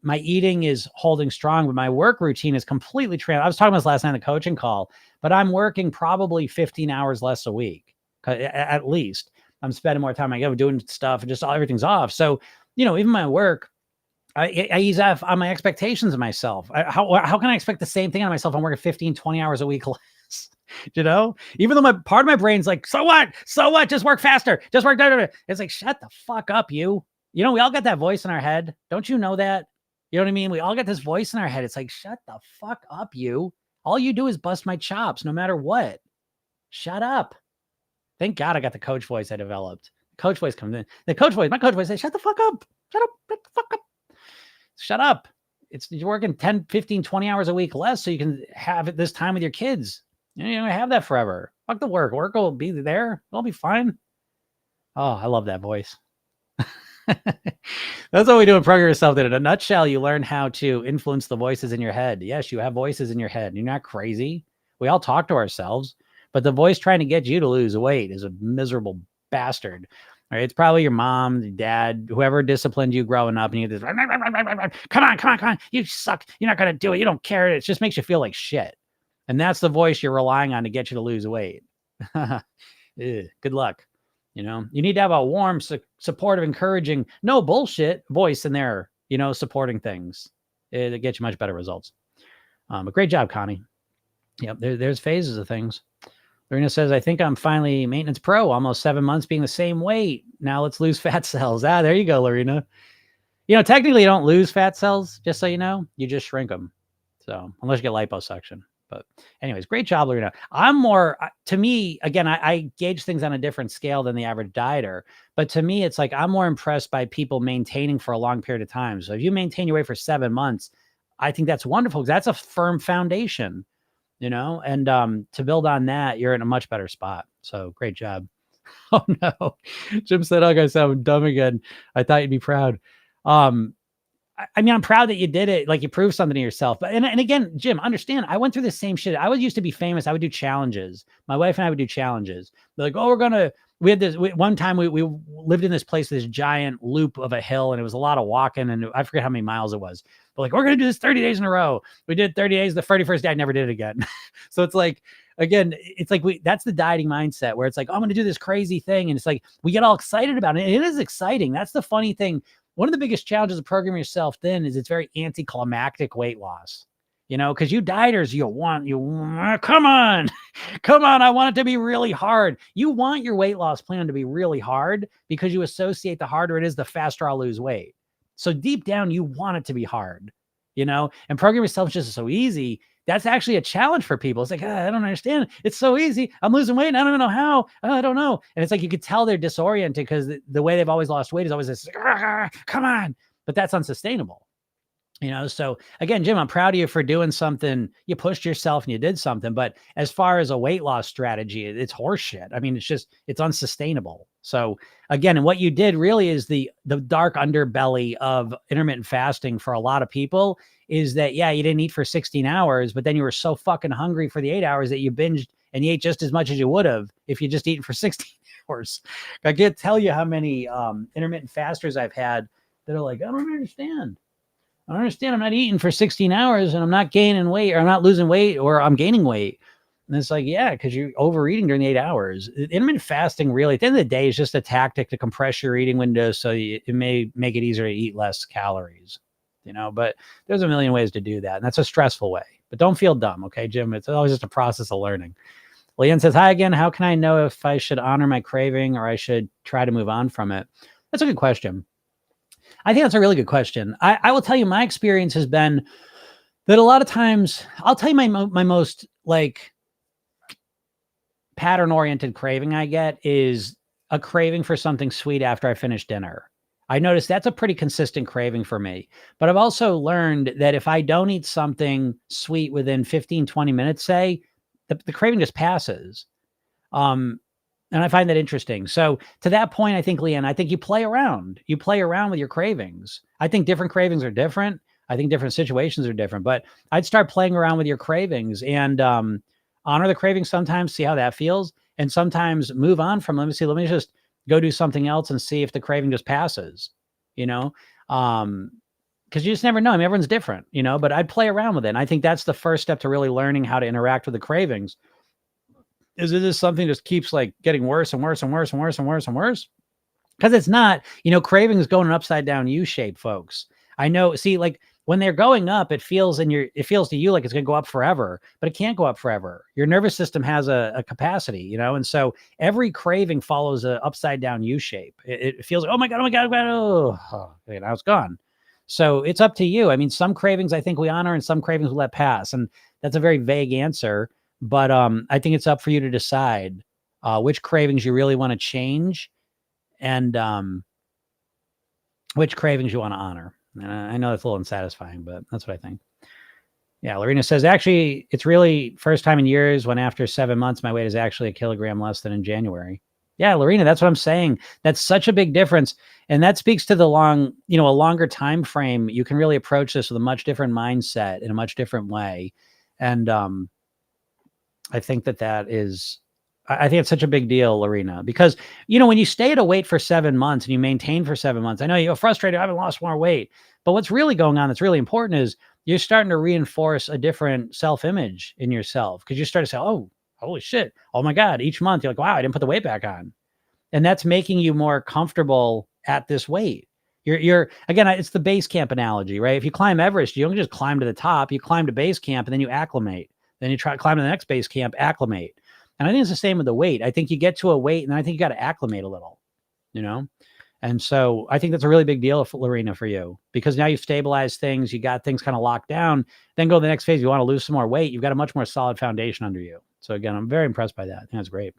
My eating is holding strong, but my work routine is completely I was talking about this last night in the coaching call, but I'm working probably 15 hours less a week, at least. I'm spending more time doing stuff, and just everything's off. So, even my work, I ease off on my expectations of myself. How can I expect the same thing on myself? I'm working 15, 20 hours a week less, even though part of my brain's like, so what? Just work faster. Just work. It's like, shut the fuck up, you. You know, we all got that voice in our head. Don't you know that? You know what I mean? We all got this voice in our head. It's like, shut the fuck up, you. All you do is bust my chops no matter what. Shut up. Thank God I got the coach voice I developed. Coach voice comes in. The coach voice, my coach voice says, shut the fuck up. Shut up. Shut the fuck up. Shut up. You're working 10, 15, 20 hours a week less so you can have this time with your kids. You're going to have that forever. Fuck the work. Work will be there. It'll be fine. Oh, I love that voice. That's what we do in Program Yourself. In a nutshell, you learn how to influence the voices in your head. Yes, you have voices in your head. You're not crazy. We all talk to ourselves, but the voice trying to get you to lose weight is a miserable bastard. Right? It's probably your mom, your dad, whoever disciplined you growing up, and you get this, come on, you suck. You're not going to do it. You don't care. It just makes you feel like shit. And that's the voice you're relying on to get you to lose weight. Good luck. You know, you need to have a warm, supportive, encouraging, no bullshit voice in there, you know, supporting things. It gets you much better results. But great job, Connie. Yep, there's phases of things. Lorena says, I think I'm finally maintenance pro, almost 7 months being the same weight. Now let's lose fat cells. Ah, there you go, Lorena. You know, technically you don't lose fat cells, just so you know, you just shrink them. So unless you get liposuction. But anyways, great job, Lorena. I'm more, to me, again, I gauge things on a different scale than the average dieter. But to me, it's like I'm more impressed by people maintaining for a long period of time. So if you maintain your weight for 7 months, I think that's wonderful because that's a firm foundation, you know, and to build on that, you're in a much better spot. So great job. Oh, no. Jim said, oh, I sound dumb again. I thought you'd be proud. I mean, I'm proud that you did it. Like you proved something to yourself. But, and again, Jim, understand, I went through the same shit. I used to be famous. I would do challenges. My wife and I would do challenges. They're like, oh, we had this one time we lived in this place, this giant loop of a hill, and it was a lot of walking, and I forget how many miles it was. But like, we're going to do this 30 days in a row. We did 30 days. The 31st day, I never did it again. So it's like, again, it's like that's the dieting mindset where it's like, oh, I'm going to do this crazy thing. And it's like, we get all excited about it. And it is exciting. That's the funny thing. One of the biggest challenges of programming yourself then is it's very anticlimactic weight loss, you know, because you dieters, come on, I want it to be really hard. You want your weight loss plan to be really hard because you associate the harder it is, the faster I'll lose weight. So deep down, you want it to be hard, you know, and program yourself is just so easy. That's actually a challenge for people. It's like, I don't understand. It's so easy. I'm losing weight. I don't even know how. I don't know. And it's like, you could tell they're disoriented because the way they've always lost weight is always this, come on, but that's unsustainable. You know, so again, Jim, I'm proud of you for doing something. You pushed yourself and you did something, but as far as a weight loss strategy, it's horseshit. I mean, it's unsustainable. So again, and what you did really is the dark underbelly of intermittent fasting for a lot of people is that, yeah, you didn't eat for 16 hours, but then you were so fucking hungry for the 8 hours that you binged and you ate just as much as you would have if you just eaten for 16 hours. I can't tell you how many intermittent fasters I've had that are like, I don't understand. I'm not eating for 16 hours and I'm not gaining weight or I'm not losing weight or I'm gaining weight. And it's like, yeah, because you're overeating during the 8 hours. Intermittent fasting really, at the end of the day, is just a tactic to compress your eating window so it may make it easier to eat less calories, you know, but there's a million ways to do that. And that's a stressful way. But don't feel dumb, okay, Jim? It's always just a process of learning. Leanne says, hi again. How can I know if I should honor my craving or I should try to move on from it? That's a good question. I think that's a really good question. I will tell you, my experience has been that a lot of times, I'll tell you my most like pattern-oriented craving I get is a craving for something sweet after I finish dinner. I noticed that's a pretty consistent craving for me. But I've also learned that if I don't eat something sweet within 15, 20 minutes, say, the craving just passes. And I find that interesting. So to that point, I think, Leanne, I think you play around. You play around with your cravings. I think different cravings are different. I think different situations are different. But I'd start playing around with your cravings and honor the cravings sometimes, see how that feels. And sometimes move on from, let me just go do something else and see if the craving just passes, you know? Because you just never know. I mean, everyone's different, you know? But I'd play around with it. And I think that's the first step to really learning how to interact with the cravings. Is it just something just keeps like getting worse and worse and worse and worse and worse and worse? Because it's not, you know, cravings going an upside down U shape, folks. I know, see, like when they're going up, it feels to you like it's going to go up forever, but it can't go up forever. Your nervous system has a capacity, you know, and so every craving follows a upside down U shape. It feels like, oh my god, oh, okay, now it's gone. So it's up to you. I mean, some cravings I think we honor, and some cravings we let pass, and that's a very vague answer. But I think it's up for you to decide which cravings you really want to change, and which cravings you want to honor. I know that's a little unsatisfying, but that's what I think. Yeah, Lorena says, actually, it's really first time in years when after 7 months, my weight is actually a kilogram less than in January. Yeah, Lorena, that's what I'm saying. That's such a big difference. And that speaks to the a longer time frame. You can really approach this with a much different mindset in a much different way. And I think that is, I think it's such a big deal, Lorena, because, when you stay at a weight for 7 months and you maintain for 7 months, I know you're frustrated, I haven't lost more weight, but what's really going on that's really important is you're starting to reinforce a different self-image in yourself, because you start to say, oh, holy shit, oh my God, each month you're like, wow, I didn't put the weight back on. And that's making you more comfortable at this weight. You're again, it's the base camp analogy, right? If you climb Everest, you don't just climb to the top, you climb to base camp and then you acclimate. Then you try to climb to the next base camp, acclimate. And I think it's the same with the weight. I think you get to a weight and I think you got to acclimate a little, And so I think that's a really big deal, Lorena, for you, because now you've stabilized things. You got things kind of locked down. Then go to the next phase. You want to lose some more weight. You've got a much more solid foundation under you. So again, I'm very impressed by that. I think that's great.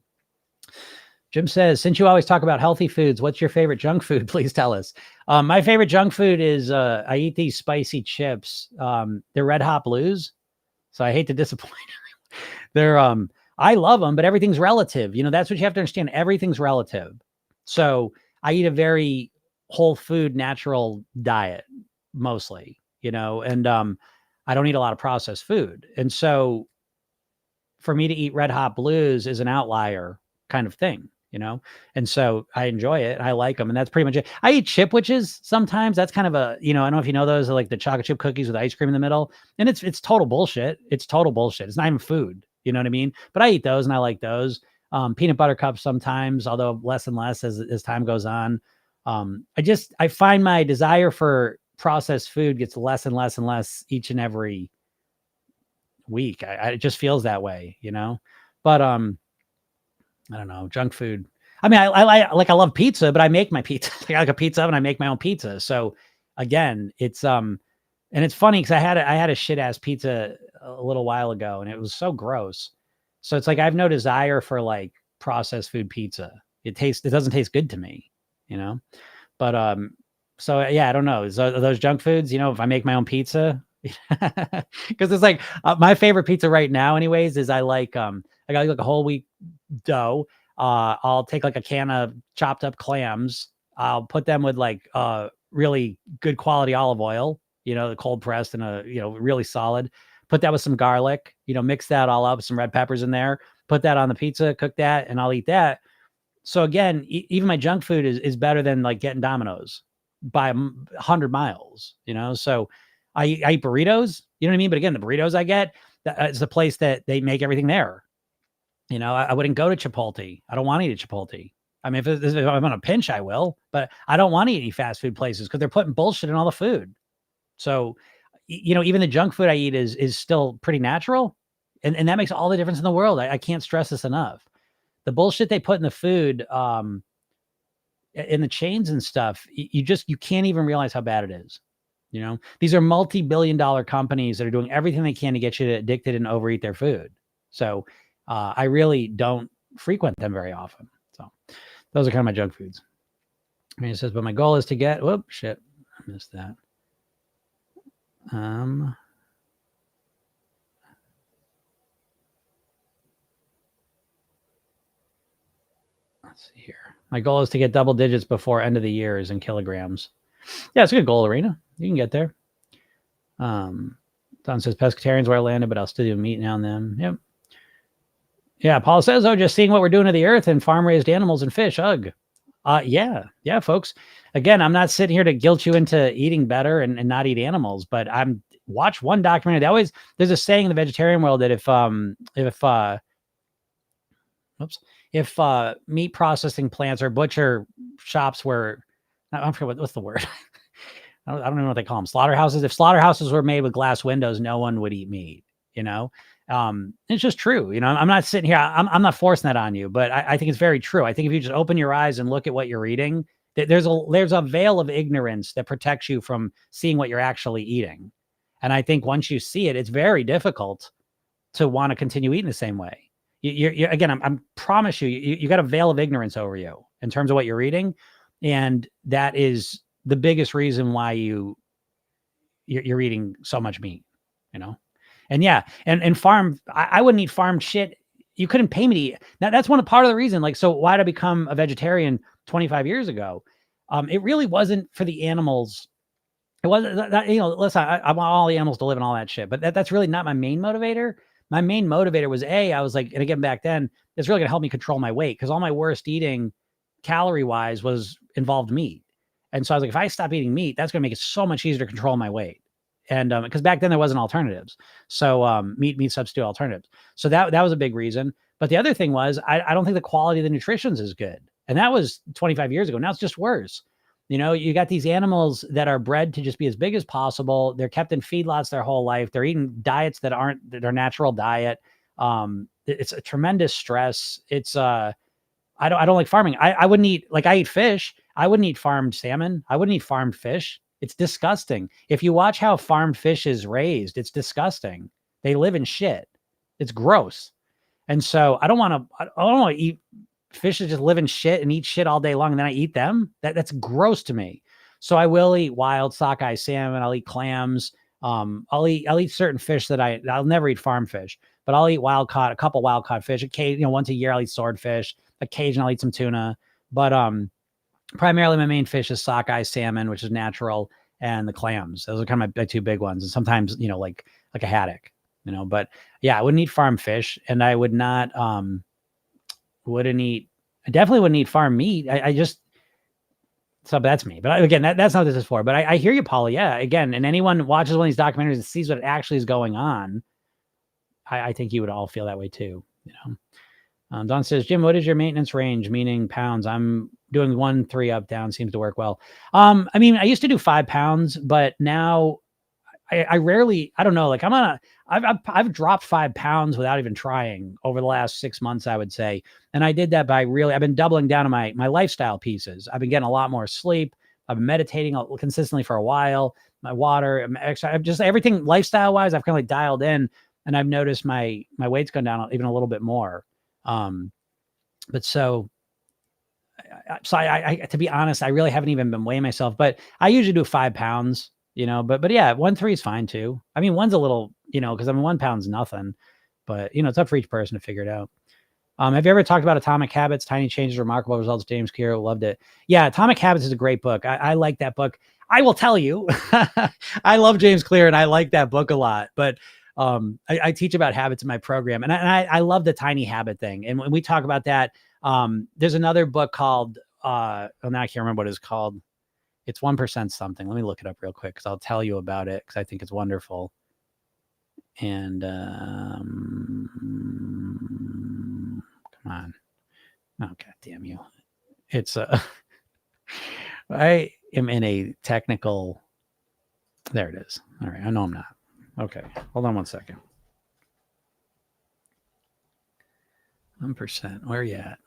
Jim says, since you always talk about healthy foods, what's your favorite junk food? Please tell us. My favorite junk food is I eat these spicy chips. They're Red Hot Blues. So I hate to disappoint. They're I love them, but everything's relative. That's what you have to understand. Everything's relative. So I eat a very whole food, natural diet mostly, and I don't eat a lot of processed food. And so for me to eat Red Hot Blues is an outlier kind of thing, and so I enjoy it. I like them. And that's pretty much it. I eat Chipwiches sometimes. That's kind of a, I don't know if you know those, are like the chocolate chip cookies with ice cream in the middle. And it's total bullshit. It's total bullshit. It's not even food. You know what I mean? But I eat those and I like those. Peanut butter cups sometimes, although less and less as time goes on. I find my desire for processed food gets less and less and less each and every week. It just feels that way, but, I don't know, junk food. I mean, I love pizza, but I make my pizza. I like a pizza oven. I make my own pizza. So again, it's, and it's funny because I had a shit ass pizza a little while ago and it was so gross. So it's like, I have no desire for like processed food pizza. It doesn't taste good to me, but, so yeah, I don't know. Are those junk foods, if I make my own pizza, because it's like my favorite pizza right now anyways, is I got like a whole wheat dough. I'll take like a can of chopped up clams. I'll put them with like really good quality olive oil, the cold pressed and really solid. Put that with some garlic, mix that all up, some red peppers in there, put that on the pizza, cook that, and I'll eat that. So again, even my junk food is better than like getting Domino's by 100 miles, so I eat burritos, you know what I mean? But again, the burritos I get, it's the place that they make everything there. I wouldn't go to Chipotle. I don't want to eat at Chipotle. I mean, if I'm on a pinch, I will, but I don't want to eat any fast food places because they're putting bullshit in all the food. So, even the junk food I eat is still pretty natural. And that makes all the difference in the world. I can't stress this enough. The bullshit they put in the food, in the chains and stuff, you can't even realize how bad it is. These are multi-billion-dollar companies that are doing everything they can to get you addicted and overeat their food. So I really don't frequent them very often. So those are kind of my junk foods. I mean, it says, but my goal is to get, whoop, shit, I missed that. Let's see here. My goal is to get double digits before end of the year is in kilograms. Yeah, it's a good goal, Arena. You can get there. Don says pescatarians where I landed, but I'll still do meat now and then. Yep. Yeah, Paul says, just seeing what we're doing to the earth and farm-raised animals and fish. Ugh. Yeah, folks. Again, I'm not sitting here to guilt you into eating better and not eat animals, but watch one documentary. There's a saying in the vegetarian world that if meat processing plants or butcher shops were, I forget what's the word. I don't know what they call them, slaughterhouses. If slaughterhouses were made with glass windows, no one would eat meat, you know? It's just true. You know, I'm not sitting here. I'm not forcing that on you, but I think it's very true. I think if you just open your eyes and look at what you're eating, there's a veil of ignorance that protects you from seeing what you're actually eating. And I think once you see it, it's very difficult to want to continue eating the same way. You're again, I'm promise you got a veil of ignorance over you in terms of what you're eating. And that is the biggest reason why you're eating so much meat, you know? And yeah, and farm, I wouldn't eat farmed shit. You couldn't pay me to eat. That's part of the reason. Like, so why did I become a vegetarian 25 years ago? It really wasn't for the animals. It wasn't that, you know, listen, I want all the animals to live and all that shit, but that's really not my main motivator. My main motivator was I was like, and again, back then, it's really going to help me control my weight because all my worst eating calorie wise involved meat. And so I was like, if I stop eating meat, that's going to make it so much easier to control my weight. And because back then there wasn't alternatives. So meat substitute alternatives. So that was a big reason. But the other thing was, I don't think the quality of the nutrition is good. And that was 25 years ago. Now it's just worse. You know, you got these animals that are bred to just be as big as possible. They're kept in feedlots their whole life. They're eating diets that aren't their natural diet. It's a tremendous stress. It's I don't like farming. I wouldn't eat, like, I eat fish. I wouldn't eat farmed salmon. I wouldn't eat farmed fish. It's disgusting. If you watch how farmed fish is raised, it's disgusting. They live in shit. It's gross. And so I don't want to eat fish that just live in shit and eat shit all day long, and then I eat them. That's gross to me. So I will eat wild sockeye salmon. I'll eat clams. I'll eat certain fish that I'll never eat farm fish, but I'll eat a couple wild caught fish. Once a year I'll eat swordfish. Occasionally I'll eat some tuna, but primarily my main fish is sockeye salmon, which is natural, and the clams. Those are kind of my two big ones. And sometimes, like a haddock, but yeah, I wouldn't eat farm fish, and I would not, I definitely wouldn't eat farm meat. So that's me. But again, that's not what this is for. But I hear you, Paula. Yeah, again, and anyone watches one of these documentaries and sees what actually is going on, I think you would all feel that way too. Don says, Jim, what is your maintenance range, meaning pounds? I'm doing 1-3 up, down, seems to work well. I used to do 5 pounds, but now I rarely, I don't know, like I've dropped 5 pounds without even trying over the last 6 months, I would say. And I did that by I've been doubling down on my lifestyle pieces. I've been getting a lot more sleep. I've been meditating consistently for a while. My water, I've just everything lifestyle wise, I've kind of like dialed in, and I've noticed my weight's gone down even a little bit more. But so I, to be honest, I really haven't even been weighing myself, but I usually do 5 pounds, but yeah, 1-3 is fine too. I mean, one's a little, cause 1 pound's nothing, but it's up for each person to figure it out. Have you ever talked about Atomic Habits, Tiny Changes, Remarkable Results? James Clear, loved it. Yeah. Atomic Habits is a great book. I like that book. I will tell you, I love James Clear and I like that book a lot, but I teach about habits in my program, and I love the tiny habit thing. And when we talk about that, there's another book called, now I can't remember what it's called. It's 1% something. Let me look it up real quick, because I'll tell you about it, because I think it's wonderful. And come on. Oh, God damn you. It's I am in a technical, there it is. All right. I know I'm not. Okay, hold on 1 second. 1%. Where are you at?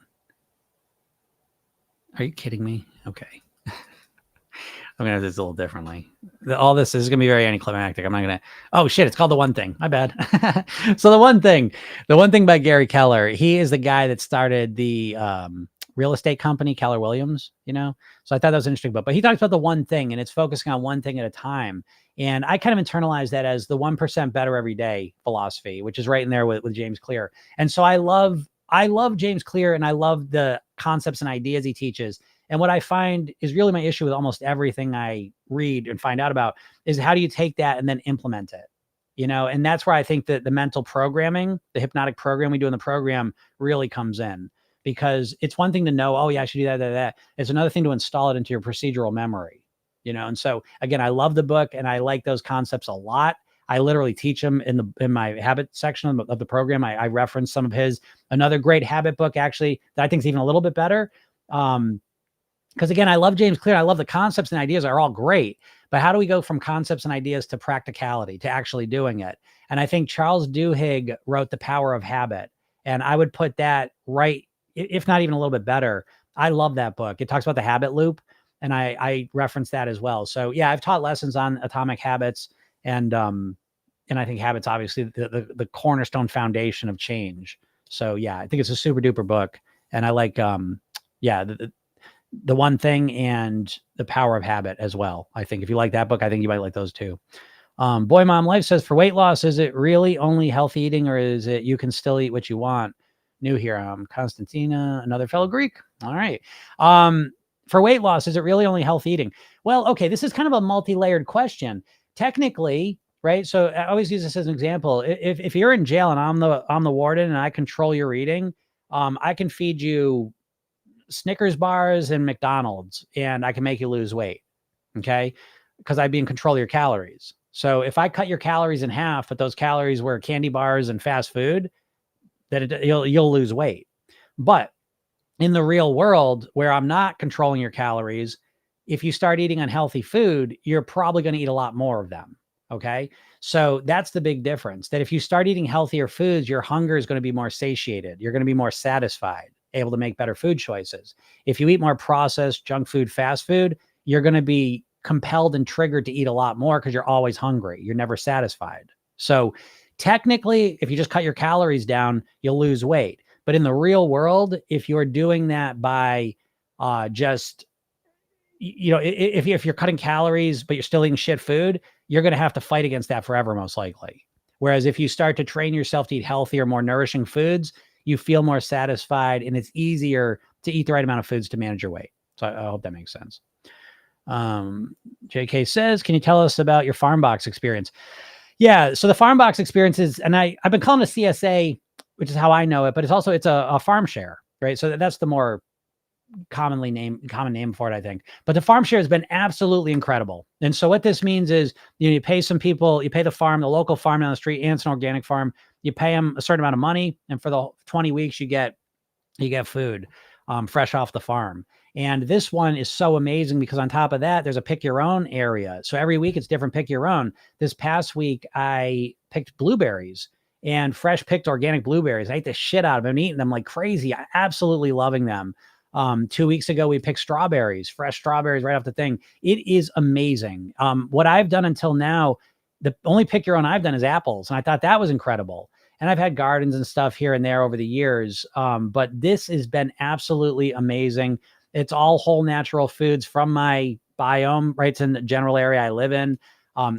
Are you kidding me? Okay. I'm going to do this a little differently. All this is going to be very anticlimactic. I'm not going to... Oh, shit. It's called The One Thing. My bad. So The One Thing by Gary Keller. He is the guy that started the real estate company, Keller Williams, So I thought that was an interesting book. But he talks about the one thing, and it's focusing on one thing at a time. And I kind of internalized that as the 1% better every day philosophy, which is right in there with James Clear. And so I love James Clear, and I love the concepts and ideas he teaches. And what I find is really my issue with almost everything I read and find out about is, how do you take that and then implement it? And that's where I think that the mental programming, the hypnotic program we do in the program, really comes in. Because it's one thing to know, oh yeah, I should do that. It's another thing to install it into your procedural memory. And so again, I love the book and I like those concepts a lot. I literally teach them in my habit section of the program. I reference some of his. Another great habit book, actually, that I think is even a little bit better. Because again, I love James Clear. I love the concepts and ideas are all great, but how do we go from concepts and ideas to practicality, to actually doing it? And I think Charles Duhigg wrote The Power of Habit. And I would put that right, if not even a little bit better. I love that book. It talks about the habit loop, and I reference that as well. So yeah, I've taught lessons on Atomic Habits, and I think habits obviously the cornerstone foundation of change. So yeah, I think it's a super duper book, and I like the One Thing and The Power of Habit as well. I think if you like that book, I think you might like those too. Boy Mom Life says, for weight loss, is it really only healthy eating, or is it you can still eat what you want? New here. Constantina, another fellow Greek. All right. For weight loss, is it really only healthy eating? Well, okay, this is kind of a multi-layered question. Technically, right? So I always use this as an example. If you're in jail and I'm the warden and I control your eating, I can feed you Snickers bars and McDonald's, and I can make you lose weight. Okay. Because I'd be in control of your calories. So if I cut your calories in half, but those calories were candy bars and fast food, then you'll lose weight. But in the real world, where I'm not controlling your calories, if you start eating unhealthy food, you're probably going to eat a lot more of them. Okay. So that's the big difference, that if you start eating healthier foods, your hunger is going to be more satiated. You're going to be more satisfied, able to make better food choices. If you eat more processed junk food, fast food, you're going to be compelled and triggered to eat a lot more because you're always hungry. You're never satisfied. So technically, if you just cut your calories down, you'll lose weight. But in the real world, if you're doing that by just, if you're cutting calories, but you're still eating shit food, you're going to have to fight against that forever, most likely. Whereas if you start to train yourself to eat healthier, more nourishing foods, you feel more satisfied, and it's easier to eat the right amount of foods to manage your weight. So I hope that makes sense. JK says, can you tell us about your Farm Box experience? Yeah. So the Farm Box experience is, and I've been calling it a CSA, which is how I know it, but it's a farm share, right? So that's the more common name for it, I think. But the farm share has been absolutely incredible. And so what this means is, you pay some people, you pay the local farm down the street, and it's an organic farm. You pay them a certain amount of money, and for the 20 weeks, you get food fresh off the farm. And this one is so amazing because on top of that, there's a pick your own area. So every week it's different pick your own. This past week, I picked blueberries, and fresh picked organic blueberries. I ate the shit out of them. I'm eating them like crazy. I absolutely loving them. 2 weeks ago, we picked strawberries, fresh strawberries right off the thing. It is amazing. What I've done until now, the only pick your own I've done is apples. And I thought that was incredible. And I've had gardens and stuff here and there over the years. But this has been absolutely amazing. It's all whole natural foods from my biome, right? It's in the general area I live in.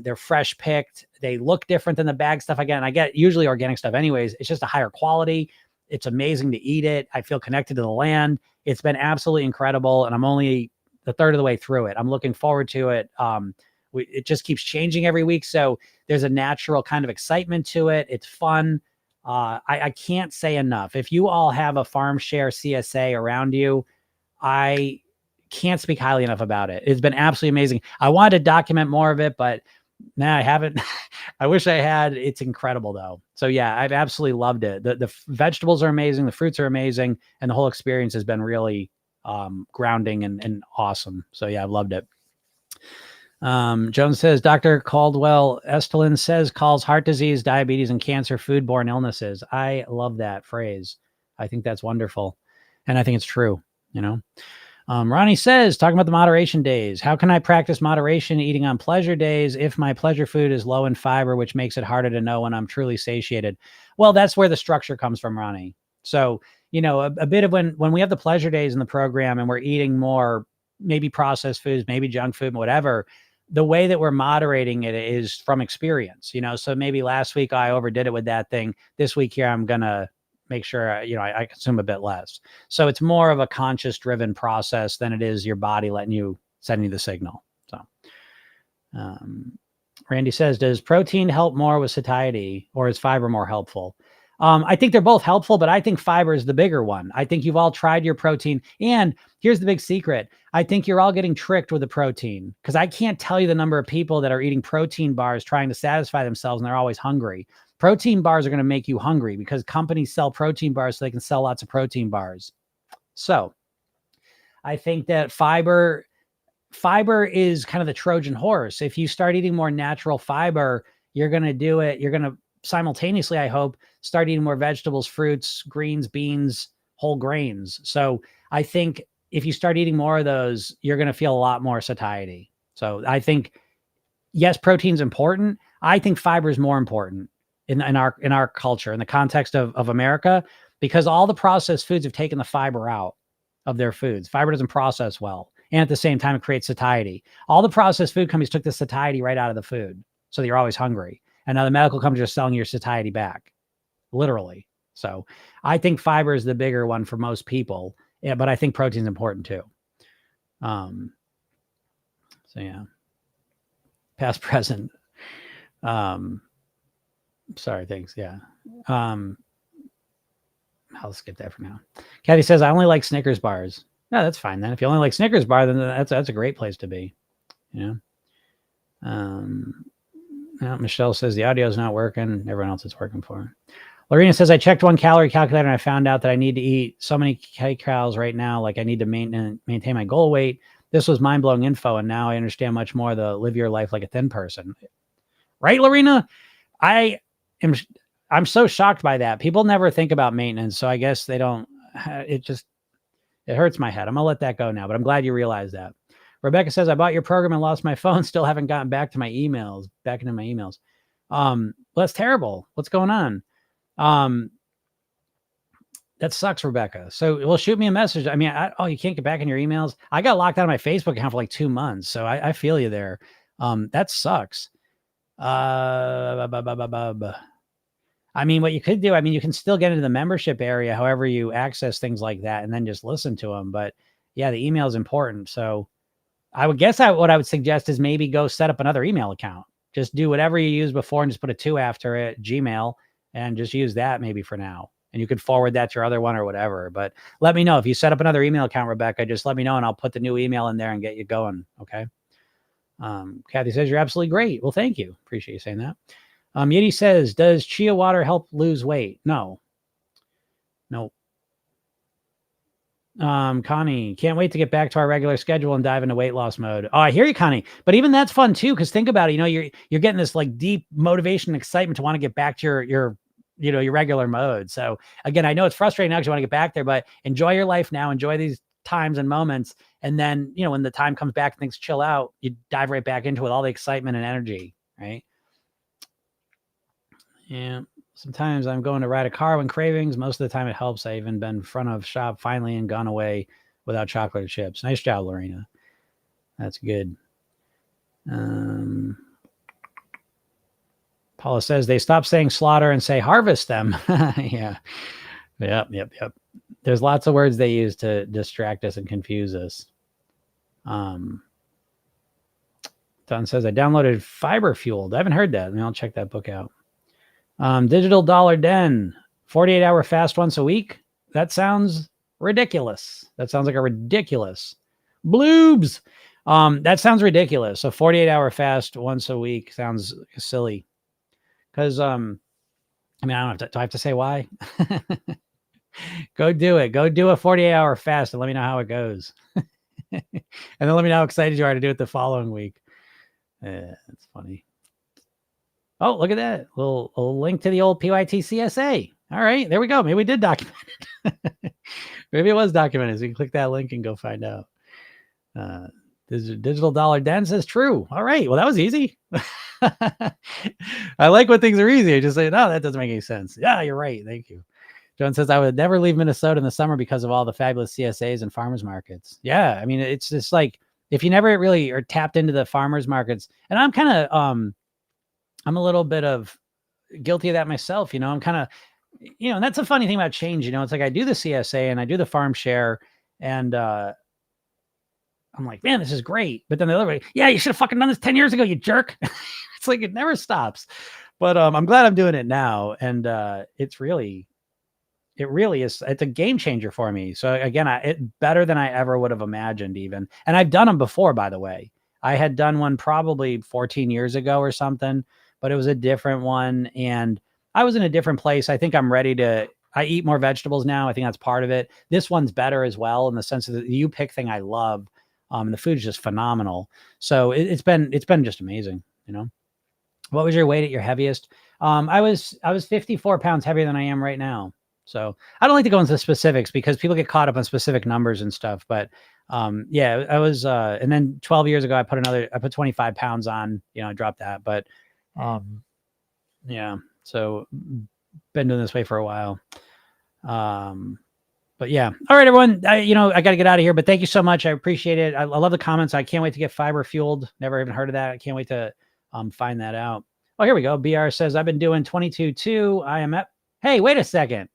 They're fresh picked. They look different than the bag stuff I get. And I get usually organic stuff anyways. It's just a higher quality. It's amazing to eat it. I feel connected to the land. It's been absolutely incredible. And I'm only a third of the way through it. I'm looking forward to it. It just keeps changing every week. So there's a natural kind of excitement to it. It's fun. I can't say enough. If you all have a farm share CSA around you, I can't speak highly enough about it. It's been absolutely amazing. I wanted to document more of it, but I haven't. I wish I had. It's incredible though. So yeah, I've absolutely loved it. The vegetables are amazing. The fruits are amazing. And the whole experience has been really grounding and awesome. So yeah, I've loved it. Jones says, Dr. Caldwell Estelin says calls heart disease, diabetes, and cancer foodborne illnesses. I love that phrase. I think that's wonderful. And I think it's true, Ronnie says, talking about the moderation days, how can I practice moderation eating on pleasure days if my pleasure food is low in fiber, which makes it harder to know when I'm truly satiated? Well, that's where the structure comes from, Ronnie. So, a bit of when we have the pleasure days in the program and we're eating more, maybe processed foods, maybe junk food, whatever, the way that we're moderating it is from experience, so maybe last week I overdid it with that thing. This week here, I'm going to make sure, I consume a bit less. So it's more of a conscious driven process than it is your body sending you the signal. So, Randy says, does protein help more with satiety, or is fiber more helpful? I think they're both helpful, but I think fiber is the bigger one. I think you've all tried your protein. And here's the big secret. I think you're all getting tricked with the protein, because I can't tell you the number of people that are eating protein bars trying to satisfy themselves, and they're always hungry. Protein bars are going to make you hungry because companies sell protein bars so they can sell lots of protein bars. So I think that fiber fiber is kind of the Trojan horse. If you start eating more natural fiber, you're going to do it. You're going to simultaneously, I hope, start eating more vegetables, fruits, greens, beans, whole grains. So I think if you start eating more of those, you're going to feel a lot more satiety. So I think, yes, protein's important. I think fiber is more important in our culture, in the context of America, because all the processed foods have taken the fiber out of their foods. Fiber doesn't process well. And at the same time, it creates satiety. All the processed food companies took the satiety right out of the food, so that you're always hungry. And now the medical companies are selling your satiety back, literally. So I think fiber is the bigger one for most people, but I think protein is important too. So yeah, past, present. Sorry, thanks. Yeah. I'll skip that for now. Kathy says, I only like Snickers bars. No, that's fine then. If you only like Snickers bar, then that's a great place to be. You know? Michelle says the audio is not working. Everyone else is working for her. Lorena says, I checked one calorie calculator and I found out that I need to eat so many calories right now. Like I need to maintain my goal weight. This was mind-blowing info. And now I understand much more the live your life like a thin person. Right, Lorena? I'm so shocked by that. People never think about maintenance. So I guess they don't, it hurts my head. I'm going to let that go now, but I'm glad you realized that. Rebecca says, I bought your program and lost my phone. Still haven't gotten back into my emails. That's terrible. What's going on? That sucks, Rebecca. So, well, shoot me a message. I mean, you can't get back in your emails. I got locked out of my Facebook account for like 2 months. So I feel you there. That sucks. I mean, what you could do, you can still get into the membership area, however you access things like that, and then just listen to them. But yeah, the email is important. So I would guess what I would suggest is maybe go set up another email account. Just do whatever you used before and just put a 2 after it, Gmail, and just use that maybe for now. And you could forward that to your other one or whatever. But let me know if you set up another email account, Rebecca, just let me know and I'll put the new email in there and get you going. Okay. Kathy says, you're absolutely great. Well, thank you. Appreciate you saying that. Yeti says, does chia water help lose weight? No. Connie, can't wait to get back to our regular schedule and dive into weight loss mode. Oh, I hear you, Connie. But even that's fun too, because think about it. You're getting this like deep motivation and excitement to want to get back to your regular mode. So again, I know it's frustrating now because you want to get back there, but enjoy your life now. Enjoy these times and moments. And then, when the time comes back and things chill out, you dive right back into it with all the excitement and energy, right? Yeah. Sometimes I'm going to ride a car when cravings. Most of the time it helps. I even been in front of shop finally and gone away without chocolate chips. Nice job, Lorena. That's good. Paula says they stop saying slaughter and say harvest them. Yeah. Yep. There's lots of words they use to distract us and confuse us. Don says I downloaded Fiber Fueled. I haven't heard that. I'll check that book out. Digital Dollar Den, 48-hour fast once a week. That sounds ridiculous. That sounds like a ridiculous bloobs. That sounds ridiculous. So 48-hour fast once a week sounds silly. Because, I don't have to, do I have to say why? Go do it. Go do a 48-hour fast and let me know how it goes. And then let me know how excited you are to do it the following week. That's funny. Oh, look at that. A little link to the old PYT-CSA. All right, there we go. Maybe we did document it. Maybe it was documented. So you can click that link and go find out. Digital Dollar Den says true. All right. Well, that was easy. I like when things are easy. I just say, no, that doesn't make any sense. Yeah, you're right. Thank you. John says, I would never leave Minnesota in the summer because of all the fabulous CSAs and farmers markets. Yeah. It's just like, if you never really are tapped into the farmers markets, and I'm kind of, I'm a little bit of guilty of that myself. I'm kind of, and that's a funny thing about change. It's like I do the CSA and I do the farm share and, I'm like, man, this is great. But then the other way, yeah, you should have fucking done this 10 years ago, you jerk. It's like, it never stops. But I'm glad I'm doing it now. And it really is. It's a game changer for me. So again, it's better than I ever would have imagined even. And I've done them before, by the way. I had done one probably 14 years ago or something, but it was a different one. And I was in a different place. I think I'm ready I eat more vegetables now. I think that's part of it. This one's better as well in the sense of the You Pick thing I love. The food's just phenomenal. So it's been just amazing, you know. What was your weight at your heaviest? I was 54 pounds heavier than I am right now. So I don't like to go into specifics because people get caught up on specific numbers and stuff. But yeah, I was, and then 12 years ago, I put 25 pounds on, I dropped that. But yeah, so been doing this way for a while. But yeah. All right, everyone. I got to get out of here, but thank you so much. I appreciate it. I love the comments. I can't wait to get fiber fueled. Never even heard of that. I can't wait to find that out. Oh, here we go. BR says, I've been doing 22.2 IMF. Hey, wait a second.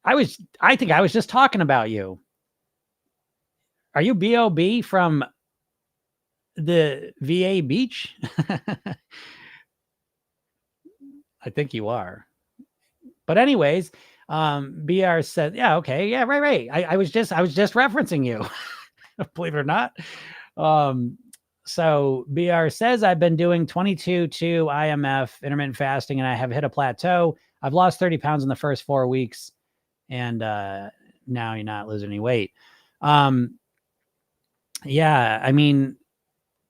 I think I was just talking about you. Are you BOB from the VA beach? I think you are. But anyways, BR said, yeah, okay. Yeah, right. I was just referencing you. Believe it or not. So BR says, I've been doing 22.2 IMF intermittent fasting, and I have hit a plateau. I've lost 30 pounds in the first 4 weeks, and now you're not losing any weight. Yeah, I mean,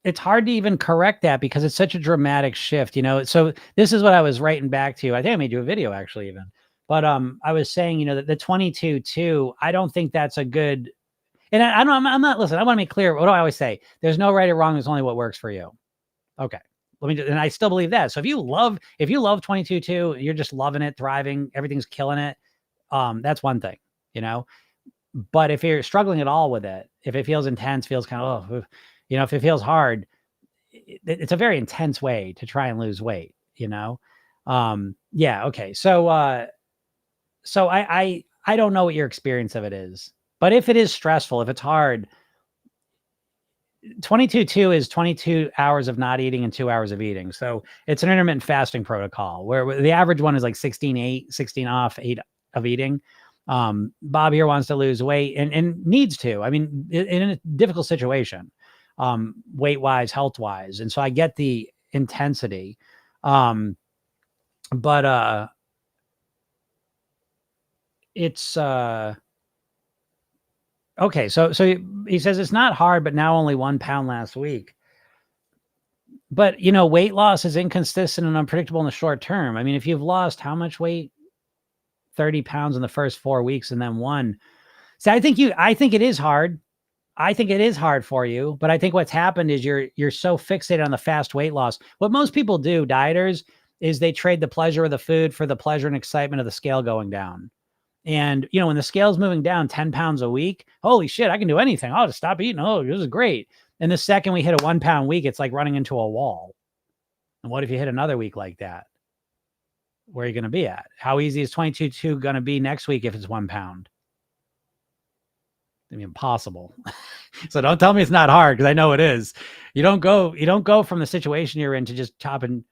it's hard to even correct that because it's such a dramatic shift, So this is what I was writing back to you. I think I made you a video actually even. But I was saying, that the 22.2, I don't think that's a good. And I'm not, listen, I want to make clear. What do I always say? There's no right or wrong. There's only what works for you. Okay. And I still believe that. So if you love 22.2, you're just loving it, thriving, everything's killing it. That's one thing, but if you're struggling at all with it, if it feels intense, feels kind of, if it feels hard, it's a very intense way to try and lose weight, yeah. Okay. So I don't know what your experience of it is. But if it is stressful, if it's hard, 22.2 is 22 hours of not eating and 2 hours of eating. So it's an intermittent fasting protocol where the average one is like 16 off, 8 of eating. Bob here wants to lose weight and needs to. I mean, in a difficult situation, weight wise, health wise. And so I get the intensity. But it's okay. So he says it's not hard, but now only 1 pound last week. But weight loss is inconsistent and unpredictable in the short term. I mean, if you've lost how much weight? 30 pounds in the first 4 weeks and then 1. So I think it is hard. I think it is hard for you, but I think what's happened is you're so fixated on the fast weight loss. What most people do, dieters, is they trade the pleasure of the food for the pleasure and excitement of the scale going down. And, when the scale's moving down 10 pounds a week, holy shit, I can do anything. I'll just stop eating. Oh, this is great. And the second we hit a 1 pound week, it's like running into a wall. And what if you hit another week like that? Where are you going to be at? How easy is 22.2 going to be next week if it's 1 pound? I mean, impossible. So don't tell me it's not hard, because I know it is. You don't go from the situation you're in to just chopping.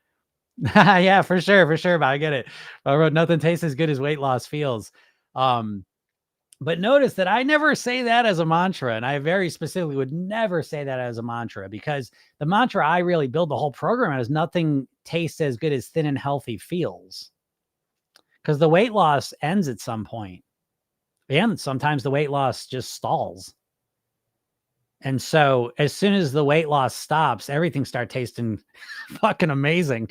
Yeah, for sure. But I get it. I wrote, nothing tastes as good as weight loss feels. But notice that I never say that as a mantra. And I very specifically would never say that as a mantra, because the mantra I really build the whole program on is nothing tastes as good as thin and healthy feels. Because the weight loss ends at some point. And sometimes the weight loss just stalls. And so as soon as the weight loss stops, everything starts tasting fucking amazing.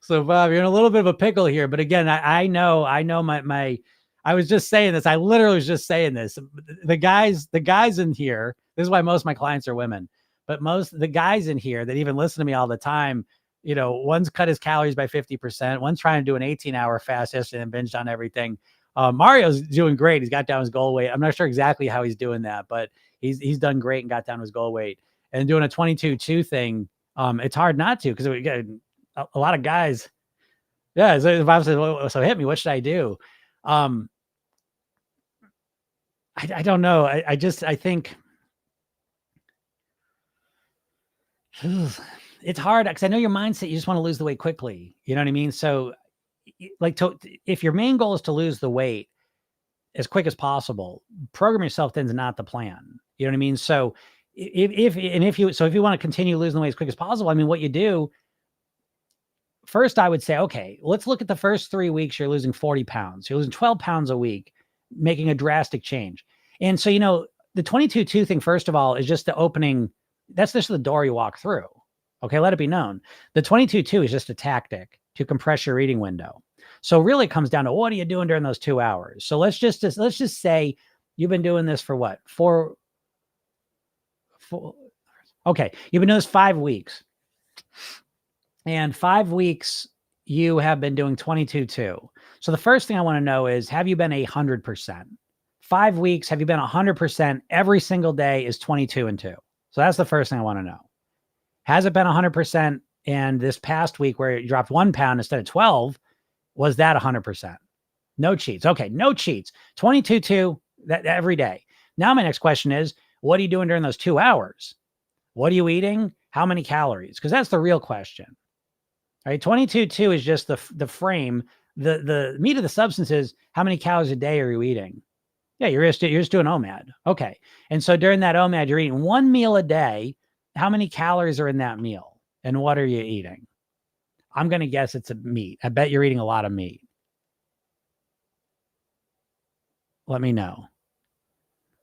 So Bob, you're in a little bit of a pickle here. But again, I know I was just saying this. I literally was just saying this. The guys in here, this is why most of my clients are women, but most of the guys in here that even listen to me all the time, one's cut his calories by 50%. One's trying to do an 18-hour fast yesterday and binged on everything. Mario's doing great. He's got down his goal weight. I'm not sure exactly how he's doing that, but he's done great and got down his goal weight. And doing a 22.2 thing, it's hard not to, because we got a lot of guys. Yeah. So Bob says, well, so hit me. What should I do? I don't know. I think it's hard, because I know your mindset, you just want to lose the weight quickly. You know what I mean? So if your main goal is to lose the weight as quick as possible, program yourself thin is not the plan. You know what I mean? So if you want to continue losing the weight as quick as possible, I mean, what you do first, I would say, okay, let's look at the first 3 weeks. You're losing 40 pounds. You're losing 12 pounds a week, making a drastic change. And so, the 22-2 thing, first of all, is just the opening. That's just the door you walk through. Okay, let it be known. The 22-2 is just a tactic to compress your reading window. So really it comes down to what are you doing during those 2 hours? So let's just say you've been doing this for what? Okay, you've been doing this 5 weeks. And 5 weeks you have been doing 22-2. So the first thing I want to know is, have you been 100%? 5 weeks, have you been 100% every single day is 22-2? So that's the first thing I want to know. Has it been 100%? And this past week where you dropped 1 pound instead of 12, was that 100%? No cheats. Okay, no cheats. 22-2 that every day. Now my next question is, what are you doing during those 2 hours? What are you eating? How many calories? Because that's the real question. All right, 22-2 is just the frame. The meat of the substance is how many calories a day are you eating? Yeah, you're just doing OMAD. Okay. And so during that OMAD, you're eating 1 meal a day. How many calories are in that meal? And what are you eating? I'm going to guess it's a meat. I bet you're eating a lot of meat. Let me know.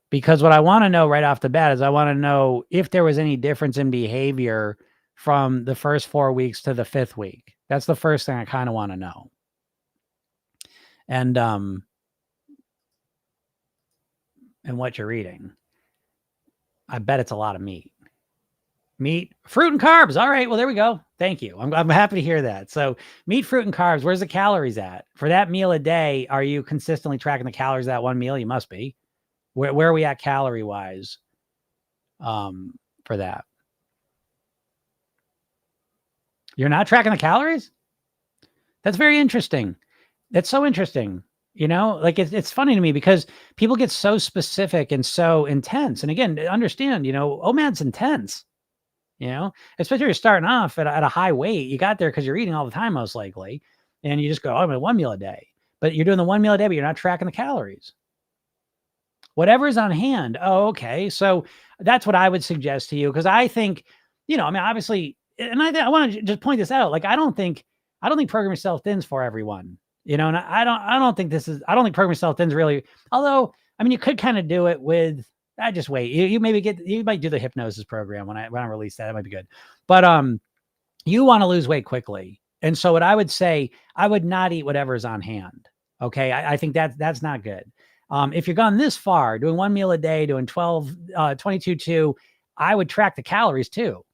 Because what I want to know right off the bat is I want to know if there was any difference in behavior from the first 4 weeks to the 5th week. That's the first thing I kind of want to know. And what you're eating. I bet it's a lot of meat. Meat, fruit, and carbs. All right. Well, there we go. Thank you. I'm happy to hear that. So meat, fruit, and carbs. Where's the calories at? For that meal a day, are you consistently tracking the calories of that one meal? You must be. Where are we at calorie-wise for that? You're not tracking the calories? That's very interesting. That's so interesting. You know, like it's funny to me because people get so specific and so intense. And again, understand, you know, OMAD's intense. You know, especially if you're starting off at a high weight, you got there because you're eating all the time, most likely. And you just go, oh, I'm at 1 meal a day. But you're doing the 1 meal a day, but you're not tracking the calories. Whatever's on hand. Oh, okay. So that's what I would suggest to you. Because I think, you know, I mean, obviously, and I want to just point this out. Like, I don't think Program Yourself Thin's for everyone. You know, and I don't think Program Yourself Thin's really, although, I mean, you could kind of do it with, I just wait. You might do the hypnosis program when I release that. It might be good. But you want to lose weight quickly. And so what I would say, I would not eat whatever's on hand. Okay. I think that's not good. If you're gone this far, doing 1 meal a day, doing 22-2, I would track the calories too.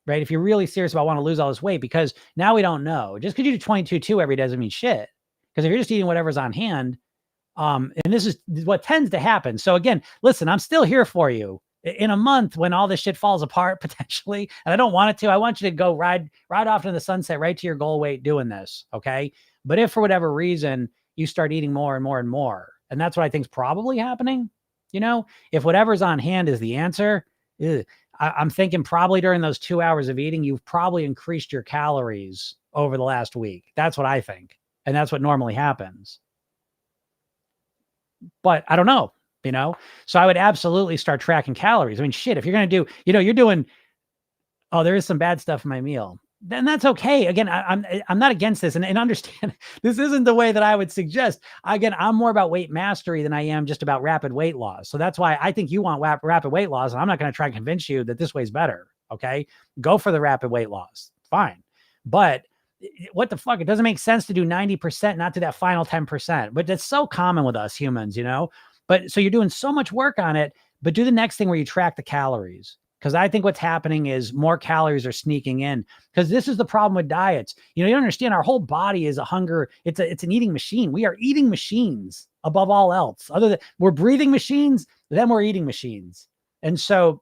Right. If you're really serious about wanting to lose all this weight, because now we don't know. Just because you do 22-2 every day doesn't mean shit. Because if you're just eating whatever's on hand, and this is what tends to happen. So again, listen, I'm still here for you in a month when all this shit falls apart potentially. And I don't want it to. I want you to go ride off into the sunset, right to your goal weight doing this. Okay. But if for whatever reason you start eating more and more and more, and that's what I think is probably happening, you know, if whatever's on hand is the answer, I'm thinking probably during those 2 hours of eating, you've probably increased your calories over the last week. That's what I think. And that's what normally happens. But I don't know, you know? So I would absolutely start tracking calories. I mean, shit, if you're going to do, you know, you're doing, oh, there is some bad stuff in my meal, then that's okay. Again, I'm not against this, and understand this isn't the way that I would suggest. Again, I'm more about weight mastery than I am just about rapid weight loss. So that's why I think you want rapid weight loss, and I'm not going to try and convince you that this way's better. Okay. Go for the rapid weight loss. Fine. But what the fuck? It doesn't make sense to do 90%, not to that final 10%, but that's so common with us humans, you know? But so you're doing so much work on it, but do the next thing where you track the calories. Because I think what's happening is more calories are sneaking in, because this is the problem with diets. You know, you understand our whole body is a hunger. It's an eating machine. We are eating machines above all else. Other than we're breathing machines, then we're eating machines. And so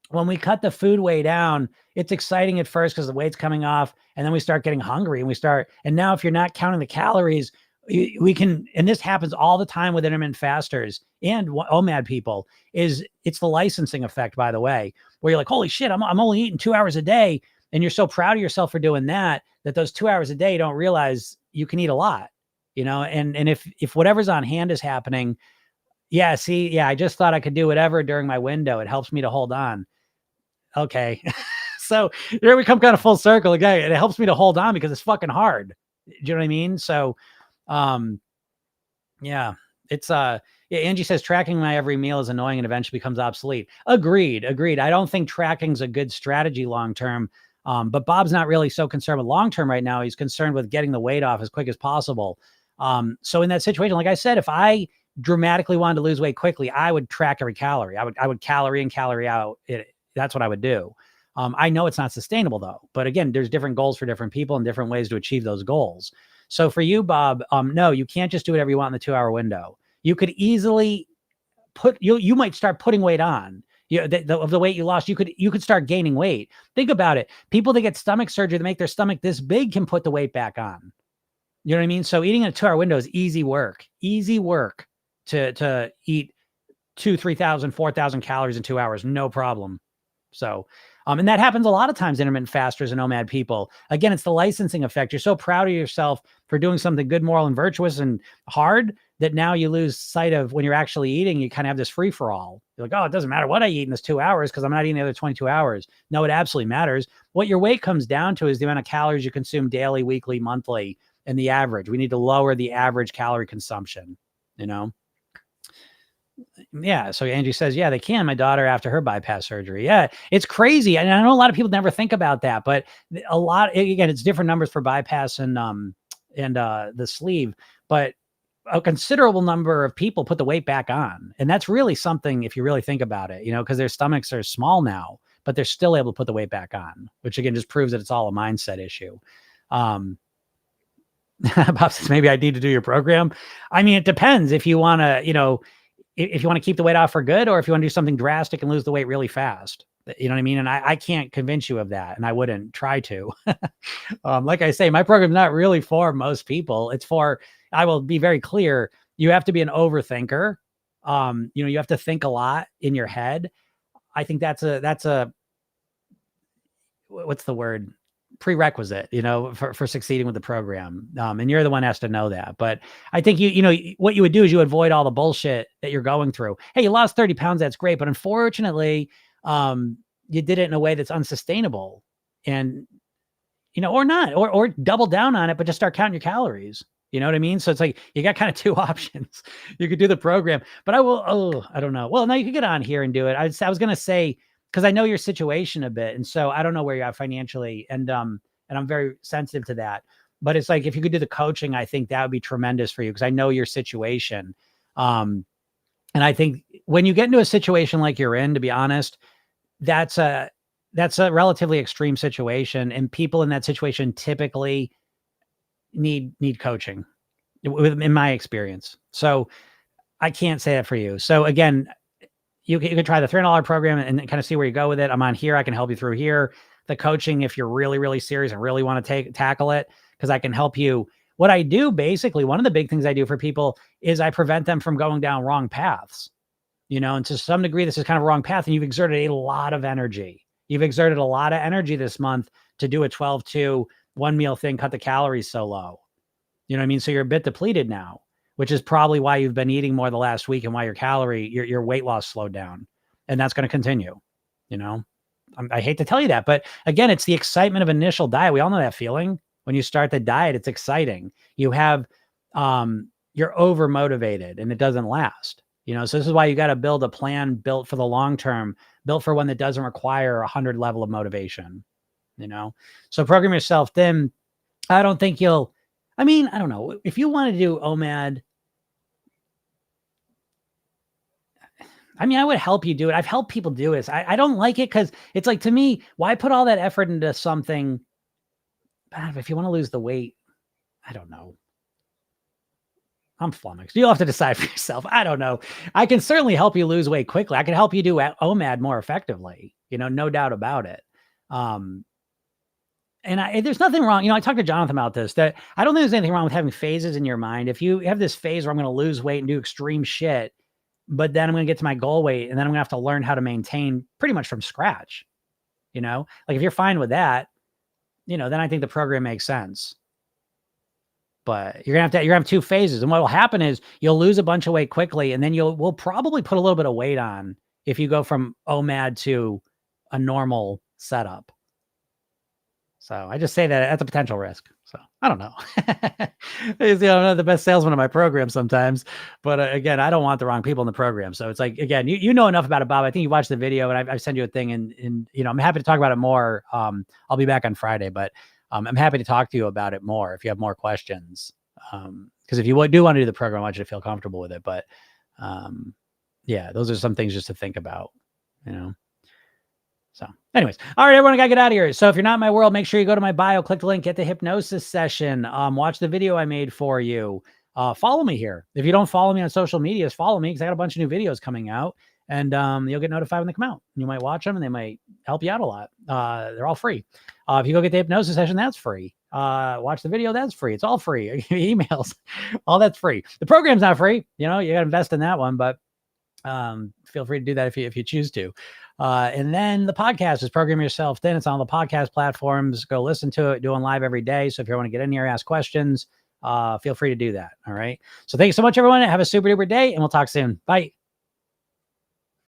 when we cut the food way down, it's exciting at first because the weight's coming off, and then we start getting hungry and now if you're not counting the calories, we can, and this happens all the time with intermittent fasters and OMAD people, it's the licensing effect, by the way, where you're like, holy shit, I'm only eating 2 hours a day. And you're so proud of yourself for doing that those 2 hours a day, you don't realize you can eat a lot, you know? And if whatever's on hand is happening, I just thought I could do whatever during my window. It helps me to hold on. Okay. So here we come kind of full circle again. It helps me to hold on because it's fucking hard. Do you know what I mean? So, yeah, It's yeah, Angie says tracking my every meal is annoying and eventually becomes obsolete. Agreed. I don't think tracking's a good strategy long term. But Bob's not really so concerned with long term right now. He's concerned with getting the weight off as quick as possible. So in that situation, like I said, if I dramatically wanted to lose weight quickly, I would track every calorie. I would calorie in, calorie out. That's what I would do. I know it's not sustainable though, but again, there's different goals for different people and different ways to achieve those goals. So for you, Bob, no, you can't just do whatever you want in the 2-hour window. You could easily you might start putting weight on. Of the weight you lost, you could start gaining weight. Think about it. People that get stomach surgery to make their stomach this big can put the weight back on. You know what I mean? So eating in a 2-hour window is easy work to eat 2,000, 3,000, 4,000 calories in 2 hours. No problem. So, and that happens a lot of times, intermittent fasters and OMAD people. Again, it's the licensing effect. You're so proud of yourself for doing something good, moral, and virtuous and hard that now you lose sight of when you're actually eating. You kind of have this free for all. You're like, oh, it doesn't matter what I eat in this 2 hours because I'm not eating the other 22 hours. No, it absolutely matters. What your weight comes down to is the amount of calories you consume daily, weekly, monthly, and the average. We need to lower the average calorie consumption, you know? Yeah. So Angie says, yeah, they can. My daughter after her bypass surgery. Yeah. It's crazy. And I know a lot of people never think about that, but a lot, again, it's different numbers for bypass and the sleeve, but a considerable number of people put the weight back on. And that's really something if you really think about it, you know, because their stomachs are small now, but they're still able to put the weight back on, which again, just proves that it's all a mindset issue. Bob says, maybe I need to do your program. I mean, it depends if you want to, you know, if you want to keep the weight off for good, or if you want to do something drastic and lose the weight really fast, you know what I mean? And I can't convince you of that. And I wouldn't try to. Like I say, my program's not really for most people. It's for, I will be very clear. You have to be an overthinker. You know, you have to think a lot in your head. I think that's a, what's the word? Prerequisite, you know, for succeeding with the program. And you're the one who has to know that. But I think you know, what you would do is you avoid all the bullshit that you're going through. Hey, you lost 30 pounds. That's great. But unfortunately, you did it in a way that's unsustainable and, you know, or not, or double down on it, but just start counting your calories. You know what I mean? So it's like, you got kind of two options. You could do the program, but I don't know. Well, no, you could get on here and do it. I was going to say, because I know your situation a bit. And so I don't know where you're at financially. And I'm very sensitive to that. But it's like, if you could do the coaching, I think that would be tremendous for you because I know your situation. And I think when you get into a situation like you're in, to be honest, that's a relatively extreme situation. And people in that situation typically need coaching in my experience. So I can't say that for you. So again, you can try the $300 program and kind of see where you go with it. I'm on here. I can help you through here. The coaching, if you're really, really serious and really want to tackle it, because I can help you. What I do, basically, one of the big things I do for people is I prevent them from going down wrong paths, you know, and to some degree, this is kind of a wrong path and you've exerted a lot of energy. You've exerted a lot of energy this month to do a 12-2 one meal thing, cut the calories so low. You know what I mean? So you're a bit depleted now, which is probably why you've been eating more the last week and why your weight loss slowed down. And that's going to continue, you know? I hate to tell you that, but again, it's the excitement of initial diet. We all know that feeling. When you start the diet, it's exciting. You have, you're over motivated and it doesn't last, you know? So this is why you got to build a plan built for the long term, built for one that doesn't require 100 level of motivation, you know? So program yourself thin. I don't think I don't know. If you want to do OMAD, I would help you do it. I've helped people do it. I don't like it because it's like, to me, why put all that effort into something? If you want to lose the weight, I don't know. I'm flummoxed. You'll have to decide for yourself. I don't know. I can certainly help you lose weight quickly. I can help you do OMAD more effectively, you know, no doubt about it. And there's nothing wrong. You know, I talked to Jonathan about this, that I don't think there's anything wrong with having phases in your mind. If you have this phase where I'm going to lose weight and do extreme shit, but then I'm going to get to my goal weight and then I'm going to have to learn how to maintain pretty much from scratch, you know, like if you're fine with that, you know, then I think the program makes sense. But you're going to have two phases. And what will happen is you'll lose a bunch of weight quickly. And then we'll probably put a little bit of weight on if you go from OMAD to a normal setup. So I just say that at the potential risk. So I don't know. I'm not the best salesman of my program sometimes, but again, I don't want the wrong people in the program. So it's like, again, you know enough about it, Bob. I think you watched the video, and I've sent you a thing, and I'm happy to talk about it more. I'll be back on Friday, but I'm happy to talk to you about it more if you have more questions. Because if you do want to do the program, I want you to feel comfortable with it. But yeah, those are some things just to think about, So anyways, all right, everyone, I gotta get out of here. So if you're not in my world, make sure you go to my bio, click the link, get the hypnosis session, watch the video I made for you. Follow me here. If you don't follow me on social medias, follow me, because I got a bunch of new videos coming out, and you'll get notified when they come out. You might watch them and they might help you out a lot. They're all free. If you go get the hypnosis session, that's free. Watch the video, that's free. It's all free. Emails, all that's free. The program's not free. You gotta invest in that one, but feel free to do that if you choose to. And then the podcast is Program Yourself Thin. It's on the podcast platforms. Go listen to it. Doing live every day. So if you want to get in here, ask questions, feel free to do that. All right. So thanks so much, everyone. Have a super duper day, and we'll talk soon. Bye.